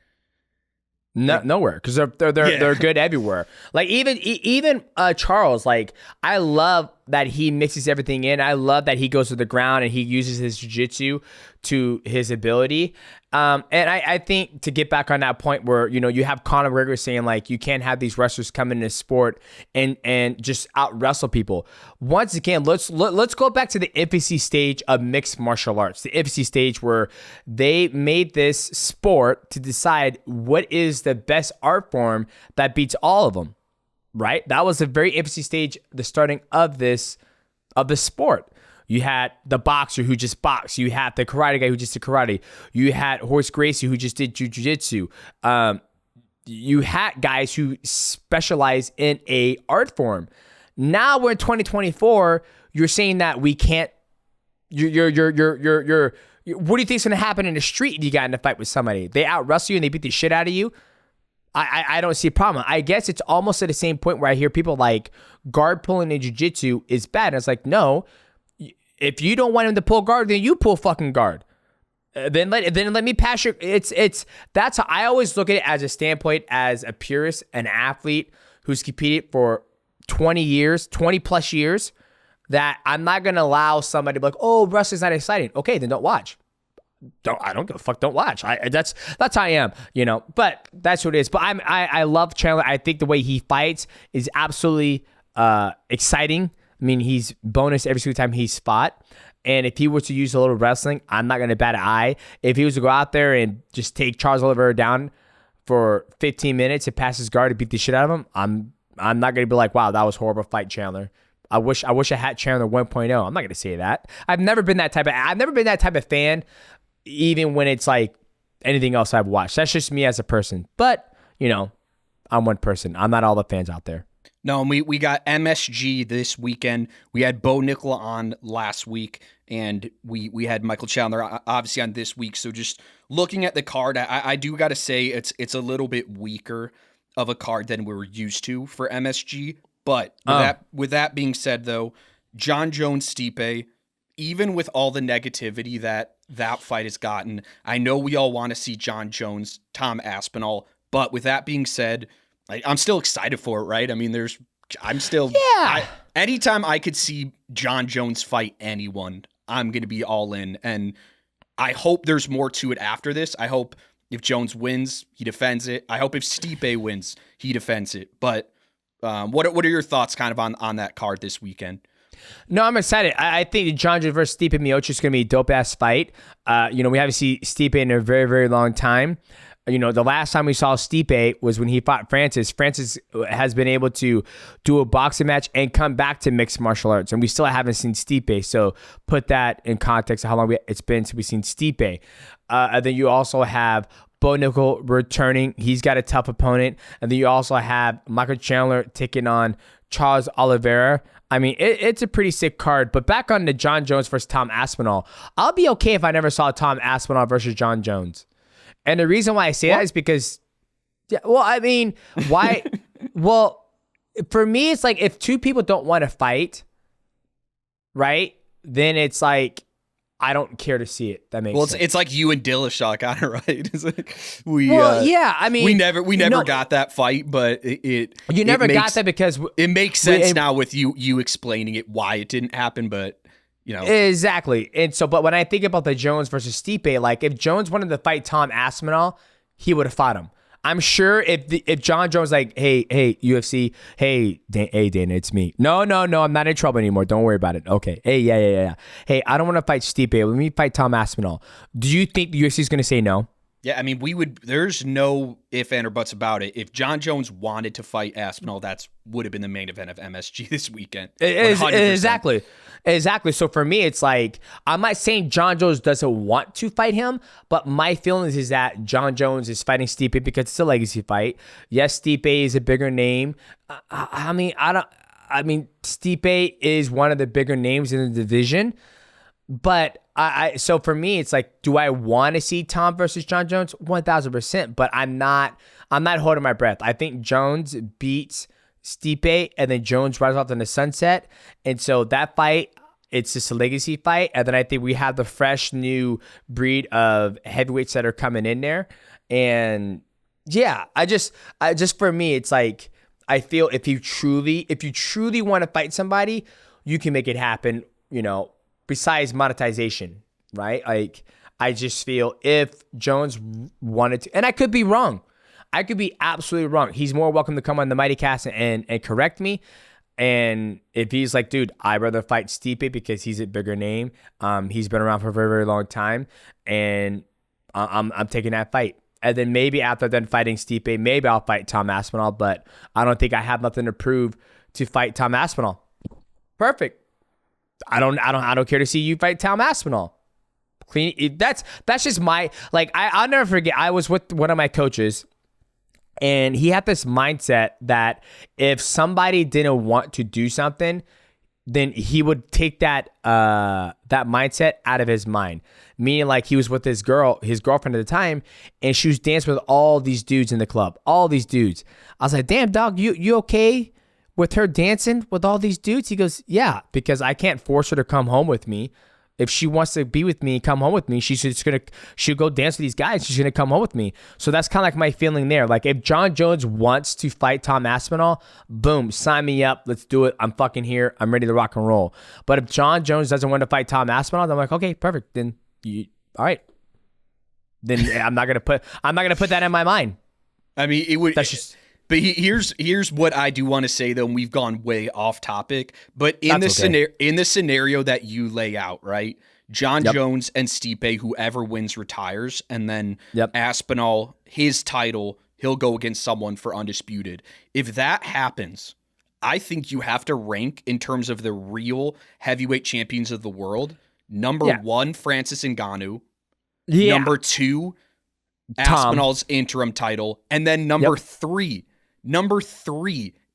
Nowhere, because they're good everywhere. Like even Charles, like I love that he mixes everything in. I love that he goes to the ground and he uses his jiu-jitsu to his ability. And I think to get back on that point where you have Conor McGregor saying like you can't have these wrestlers come into sport and just out wrestle people. Once again, let's go back to the infancy stage of mixed martial arts. The infancy stage where they made this sport to decide what is the best art form that beats all of them. Right? That was the very infancy stage, the starting of the sport. You had the boxer who just boxed. You had the karate guy who just did karate. You had Horace Gracie who just did jiu-jitsu. You had guys who specialize in a art form. Now we're in 2024. You're saying that we can't. You're. What do you think's gonna happen in the street if you got in a fight with somebody? They out wrestle you and they beat the shit out of you. I don't see a problem. I guess it's almost at the same point where I hear people like guard pulling in jiu-jitsu is bad. And it's like, no, if you don't want him to pull guard, then you pull fucking guard. Then let me pass your. That's how I always look at it as a standpoint as a purist, an athlete who's competed for 20 plus years. That I'm not gonna allow somebody to be like, oh, wrestling's not exciting. Okay, then don't watch. I don't give a fuck. Don't watch. That's how I am, But that's what it is. But I love Chandler. I think the way he fights is absolutely exciting. I mean, he's bonus every single time he's fought. And if he were to use a little wrestling, I'm not gonna bat an eye. If he was to go out there and just take Charles Oliveira down for 15 minutes and pass his guard and beat the shit out of him, I'm not gonna be like, wow, that was a horrible fight, Chandler. I wish I had Chandler 1.0. I'm not gonna say that. I've never been that type of fan. Even when it's like anything else I've watched. That's just me as a person. But, I'm one person. I'm not all the fans out there. No, and we got MSG this weekend. We had Bo Nickal on last week, and we had Michael Chandler obviously on this week. So just looking at the card, I do got to say it's a little bit weaker of a card than we're used to for MSG. But with that being said, though, Jon Jones Stipe, even with all the negativity that fight has gotten, I know we all want to see Jon Jones, Tom Aspinall, but with that being said, I'm still excited for it, right? I mean, anytime I could see Jon Jones fight anyone, I'm going to be all in, and I hope there's more to it after this. I hope if Jones wins, he defends it. I hope if Stipe wins, he defends it. But what are your thoughts kind of on that card this weekend? No, I'm excited. I think Jon Jones versus Stipe Miocic is going to be a dope-ass fight. We haven't seen Stipe in a very, very long time. The last time we saw Stipe was when he fought Francis. Francis has been able to do a boxing match and come back to mixed martial arts, and we still haven't seen Stipe. So put that in context of how long it's been since we've seen Stipe. And then you also have Bo Nickal returning. He's got a tough opponent. And then you also have Michael Chandler taking on Charles Oliveira. I mean, it's a pretty sick card. But back on the Jon Jones versus Tom Aspinall, I'll be okay if I never saw Tom Aspinall versus Jon Jones. And the reason why I say that is because, why? Well, for me, it's like if two people don't want to fight, right? Then it's like, I don't care to see it. That makes sense. Well, it's like you and Dillashaw got it right. It's like we never got that fight, but you never got that because it makes sense now with you explaining it why it didn't happen, but exactly. And so, but when I think about the Jones versus Stipe, like if Jones wanted to fight Tom Aspinall, he would have fought him. I'm sure if John Jones like, hey UFC, hey Dana, it's me. No, I'm not in trouble anymore. Don't worry about it. Okay. Hey, yeah. Hey, I don't want to fight Stipe. Let me fight Tom Aspinall. Do you think the UFC is going to say no? Yeah, I mean, there's no if, and, or buts about it. If John Jones wanted to fight Aspinall, would have been the main event of MSG this weekend. 100%. Exactly. So for me, it's like, I'm not saying John Jones doesn't want to fight him, but my feelings is that John Jones is fighting Stipe because it's a legacy fight. Yes, Stipe is a bigger name. I mean, Stipe is one of the bigger names in the division, but so for me, it's like, do I want to see Tom versus John Jones? 1,000%. But I'm not holding my breath. I think Jones beats Stipe, and then Jones rides off in the sunset. And so that fight, it's just a legacy fight. And then I think we have the fresh new breed of heavyweights that are coming in there. And yeah, I just for me, it's like, I feel if you truly want to fight somebody, you can make it happen, besides monetization, right? Like, I just feel if Jones wanted to, and I could be wrong. I could be absolutely wrong. He's more welcome to come on the MightyCast and correct me. And if he's like, dude, I'd rather fight Stipe because he's a bigger name. He's been around for a very, very long time. And I'm taking that fight. And then maybe after then fighting Stipe, maybe I'll fight Tom Aspinall, but I don't think I have nothing to prove to fight Tom Aspinall. Perfect. I don't care to see you fight Tom Aspinall. Clean. That's just my, like, I'll never forget. I was with one of my coaches, and he had this mindset that if somebody didn't want to do something, then he would take that mindset out of his mind. Meaning, like, he was with his girlfriend at the time, and she was dancing with all these dudes in the club. All these dudes. I was like, damn, dog, you okay with her dancing with all these dudes? He goes, yeah, because I can't force her to come home with me. If she wants to be with me, come home with me, she'll go dance with these guys. She's going to come home with me. So that's kind of like my feeling there. Like, if John Jones wants to fight Tom Aspinall, boom, sign me up. Let's do it. I'm fucking here. I'm ready to rock and roll. But if John Jones doesn't want to fight Tom Aspinall, I'm like, okay, perfect. Then all right. Then I'm not going to put that in my mind. I mean, it would. That's just. But here's what I do want to say, though, and we've gone way off topic. But in the scenario that you lay out, right? John Jones and Stipe, whoever wins retires, and then Aspinall, his title, he'll go against someone for undisputed. If that happens, I think you have to rank in terms of the real heavyweight champions of the world. Number one, Francis Ngannou. Yeah. Number two, Aspinall's interim title, and then number three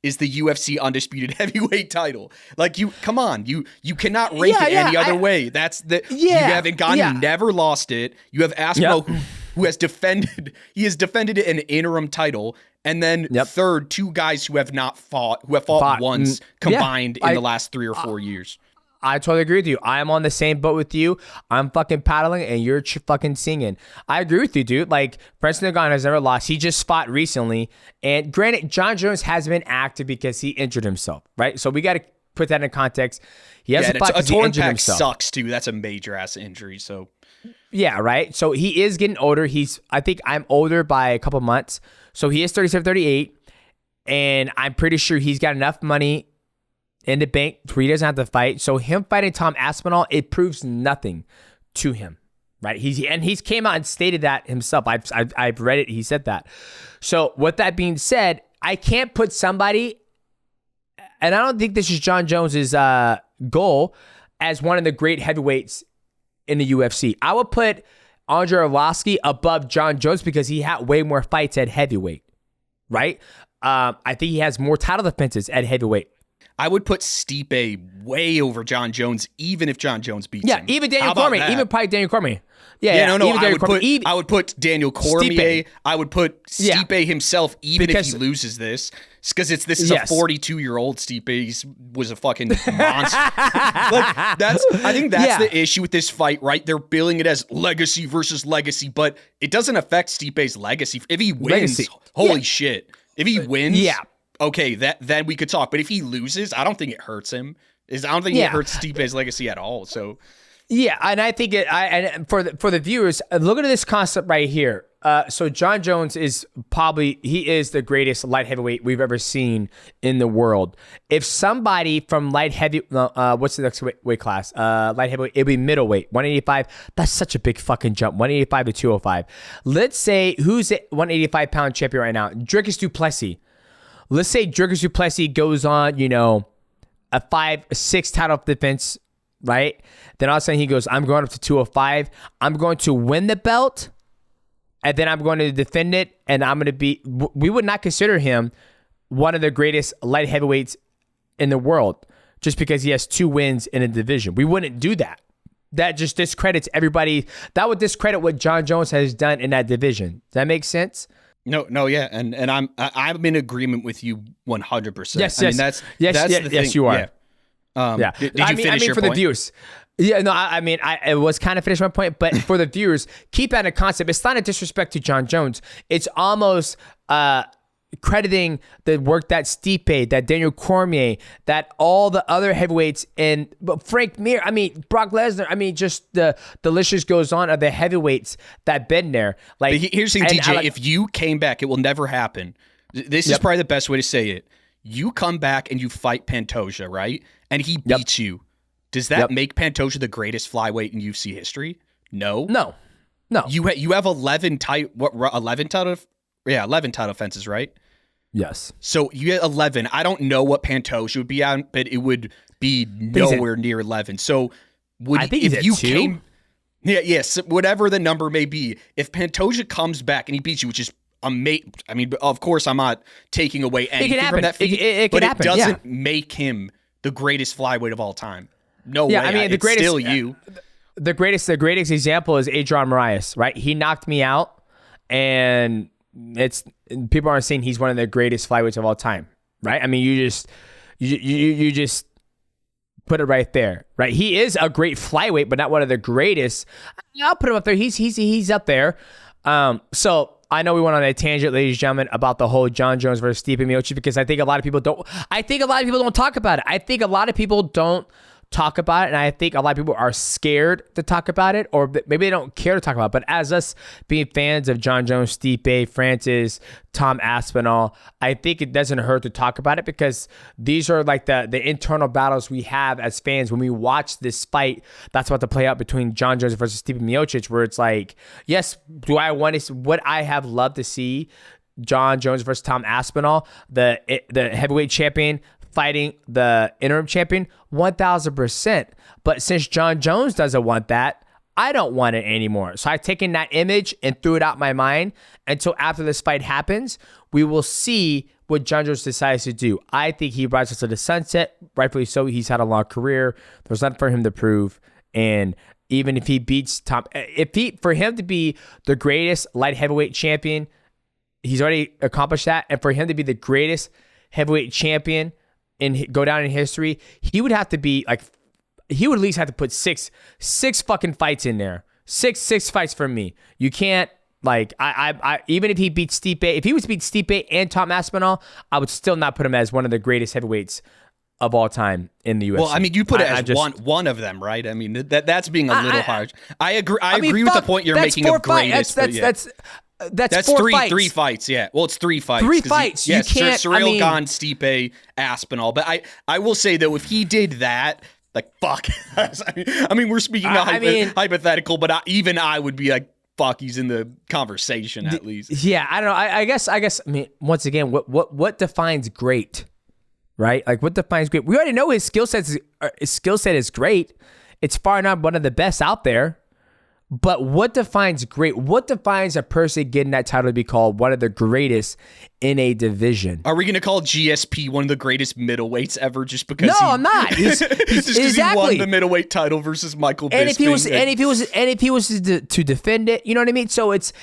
is the UFC undisputed heavyweight title. Like, come on, you cannot rank it any other way. That's you have Ngannou never lost it. You have Aspinall who has defended an interim title, and then third, two guys who have fought once combined in the last 3 or 4 years. I totally agree with you. I'm on the same boat with you. I'm fucking paddling and you're fucking singing. I agree with you, dude. Like, Francis Ngannou has never lost. He just fought recently. And granted, John Jones has been active because he injured himself, right? So we got to put that in context. He hasn't fought because he injured himself. Sucks, too. That's a major ass injury. So yeah, right? So he is getting older. I think I'm older by a couple months. So he is 37, 38. And I'm pretty sure he's got enough money in the bank where he doesn't have to fight. So him fighting Tom Aspinall, it proves nothing to him, right? He's came out and stated that himself. I've read it. He said that. So with that being said, I can't put somebody, and I don't think this is John Jones's goal, as one of the great heavyweights in the UFC. I would put Andre Arlovski above John Jones because he had way more fights at heavyweight, right? I think he has more title defenses at heavyweight. I would put Stipe way over John Jones, even if John Jones beats him. Yeah, even Daniel Cormier. Even probably Daniel Cormier. I would put Daniel Cormier. Stipe. I would put Stipe himself, even if he loses this. Because this is a 42-year-old Stipe. He was a fucking monster. I think that's the issue with this fight, right? They're billing it as legacy versus legacy, but it doesn't affect Stipe's legacy. If he wins, holy shit. If he wins, okay, then we could talk. But if he loses, I don't think it hurts him. I don't think it hurts Stipe's legacy at all. So yeah, and I think for the viewers, look at this concept right here. So John Jones is he is the greatest light heavyweight we've ever seen in the world. If somebody from light heavy, what's the next weight class? Light heavyweight, it'd be middleweight, 185. That's such a big fucking jump, 185 to 205. Let's say who's at 185 pound champion right now? Dricus du Plessis. Let's say Dricus du Plessis goes on, a 5-6 title defense, right? Then all of a sudden he goes, I'm going up to 205. I'm going to win the belt. And then I'm going to defend it, and we would not consider him one of the greatest light heavyweights in the world just because he has 2 wins in a division. We wouldn't do that. That just discredits everybody. That would discredit what John Jones has done in that division. Does that make sense? No, yeah, and I'm in agreement with you 100%. Yes, that's the thing. Yes, you are. Yeah. Did you finish your for point? The viewers. Yeah, no, I was kind of finished my point, but for the viewers, keep that in concept. It's not a disrespect to John Jones. It's almost crediting the work that Stipe, that Daniel Cormier, that all the other heavyweights, and Frank Mir, Brock Lesnar, just the list goes on of the heavyweights that been there. Like, but here's the thing, DJ, if you came back, it will never happen. This is probably the best way to say it. You come back and you fight Pantoja, right? And he beats you. Does that make Pantoja the greatest flyweight in UFC history? No. No. You have 11 title defenses, right? Yes. So you get 11. I don't know what Pantoja would be on, but it would be nowhere near 11. So if you came, yes, whatever the number may be, if Pantoja comes back and he beats you, which is amazing. Of course, I'm not taking away anything from that feat, but it doesn't make him the greatest flyweight of all time. No way. The greatest, still you. The greatest example is Adrian Moraes, right? He knocked me out, and people aren't saying he's one of the greatest flyweights of all time, right? You just put it right there, right? He is a great flyweight, but not one of the greatest. I'll put him up there. He's up there. So I know we went on a tangent, ladies and gentlemen, about the whole John Jones versus Stipe Miocic because I think a lot of people don't talk about it. I think a lot of people don't talk about it, and I think a lot of people are scared to talk about it, or maybe they don't care to talk about it. But as us being fans of John Jones, Stipe, Francis, Tom Aspinall, I think it doesn't hurt to talk about it because these are like the internal battles we have as fans when we watch this fight that's about to play out between John Jones versus Stipe Miocic, where it's like, yes, would I have loved to see John Jones versus Tom Aspinall, the heavyweight champion, fighting the interim champion? 1,000%. But since John Jones doesn't want that, I don't want it anymore. So I've taken that image and threw it out my mind until after this fight happens. We will see what John Jones decides to do. I think he rides us to the sunset. Rightfully so. He's had a long career. There's nothing for him to prove. And even if he beats Tom, for him to be the greatest light heavyweight champion, he's already accomplished that. And for him to be the greatest heavyweight champion and go down in history, he would have to be like, he would at least have to put six fucking fights in there. Six fights for me. You can't, like, I even if he beats Stipe, if he was to beat Stipe and Tom Aspinall, I would still not put him as one of the greatest heavyweights of all time in the UFC. Well, you put it as one of them, right? That's being a little harsh. I agree with the point you're making of greatest. That's three fights. Yeah. Well, it's 3 fights. 3 fights. Yes, you can't. Cyril Gane, Stipe, Aspinall. But I will say though, if he did that, like, fuck. We're speaking hypothetical, but even I would be like, fuck, he's in the conversation at least. Yeah, I don't know. I guess. Once again, what defines great, right? Like, what defines great? We already know his skill set is great. It's far not one of the best out there. But what defines great? What defines a person getting that title to be called one of the greatest in a division? Are we going to call GSP one of the greatest middleweights ever just because? No, I'm not. Just because he won the middleweight title versus Michael Bisping. And if he was to defend it, you know what I mean? So it's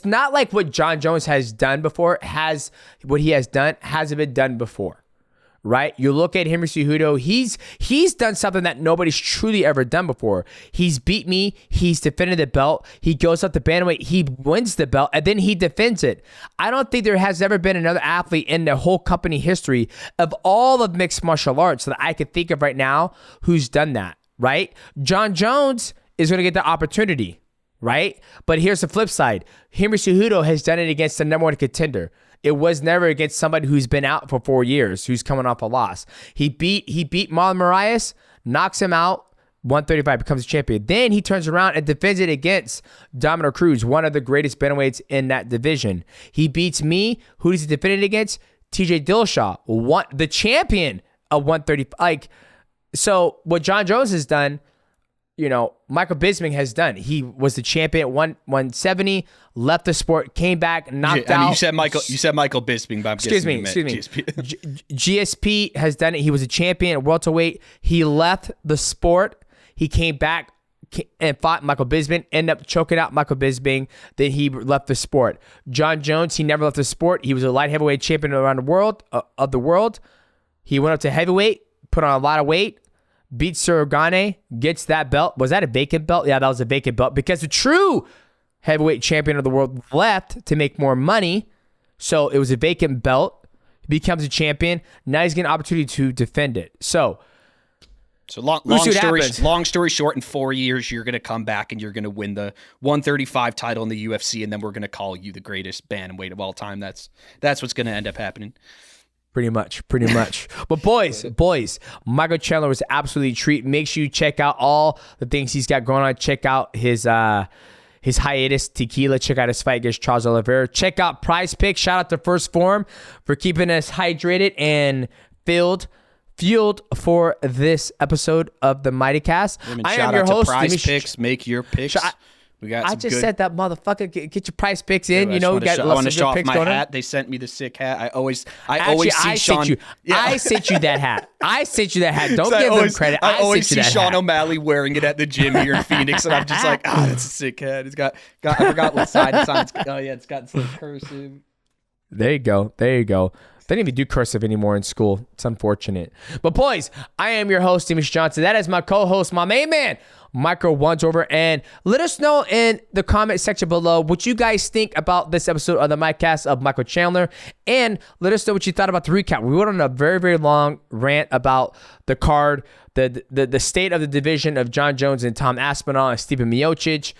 not like what John Jones has done before. What he has done hasn't been done before. Right? You look at Henry Cejudo, he's done something that nobody's truly ever done before. He's beat me, he's defended the belt, he goes up the bantamweight, he wins the belt, and then he defends it. I don't think there has ever been another athlete in the whole company history of all of mixed martial arts that I could think of right now who's done that, right? John Jones is going to get the opportunity, right? But here's the flip side. Henry Cejudo has done it against the number one contender. It was never against somebody who's been out for 4 years, who's coming off a loss. He beat Marlon Moraes, knocks him out, 135, becomes a champion. Then he turns around and defends it against Domino Cruz, one of the greatest bantamweights in that division. He beats me. Who does he defend it against? TJ Dillashaw, the champion of 135. Like, so what Jon Jones has done, you know, Michael Bisping has done. He was the champion at 170, left the sport, came back, knocked out. You said Michael Bisping, but I'm excuse me. GSP has done it. He was a champion at welterweight. He left the sport. He came back and fought Michael Bisping, ended up choking out Michael Bisping. Then he left the sport. Jon Jones, he never left the sport. He was a light heavyweight champion around the world, He went up to heavyweight, put on a lot of weight, beat Surugane, gets that belt. Was that a vacant belt? Yeah, that was a vacant belt because the true heavyweight champion of the world left to make more money. So it was a vacant belt. He becomes a champion. Now he's getting an opportunity to defend it. So long story short, in 4 years, you're going to come back and you're going to win the 135 title in the UFC, and then we're going to call you the greatest bantamweight of all time. That's what's going to end up happening. Pretty much. But boys, Michael Chandler was absolutely a treat. Make sure you check out all the things he's got going on. Check out his hiatus, Tequila. Check out his fight against Charles Oliveira. Check out PrizePicks. Shout out to Phorm for keeping us hydrated and fueled for this episode of the MightyCast. I am your host. PrizePicks. Make your picks. I just said that, motherfucker. Get your PrizePicks in. I want to show off my hat. They sent me the sick hat. I always see Sean. I sent you that hat. Don't give them credit. I always see Sean O'Malley wearing it at the gym here in Phoenix, and I'm just like, that's a sick hat. It's got I forgot what side it's on. Oh yeah, it's got some cursive. There you go. They don't even do cursive anymore in school. It's unfortunate. But boys, I am your host, Demetrious Johnson. That is my co-host, my main man, Michael Wandover. And let us know in the comment section below what you guys think about this episode of the MightyCast of Michael Chandler. And let us know what you thought about the recap. We went on a very, very long rant about the card, the state of the division of Jon Jones and Tom Aspinall and Stipe Miocic.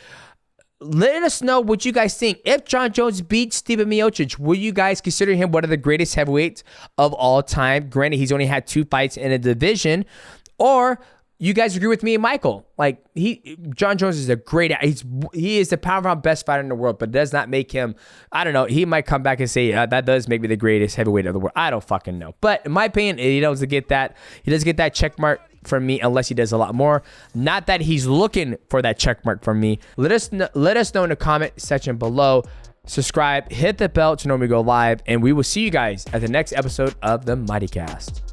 Let us know what you guys think. If Jon Jones beats Stipe Miocic, will you guys consider him one of the greatest heavyweights of all time? Granted, he's only had 2 fights in a division. Or you guys agree with me and Michael? Like, Jon Jones is he is the pound-for-pound best fighter in the world, but it does not make him, I don't know, he might come back and say, that does make me the greatest heavyweight of the world. I don't fucking know. But in my opinion, he doesn't get that check mark from me unless he does a lot more. Not that he's looking for that check mark from me. Let us know in the comment section below. Subscribe, hit the bell to know when we go live, and we will see you guys at the next episode of the MightyCast.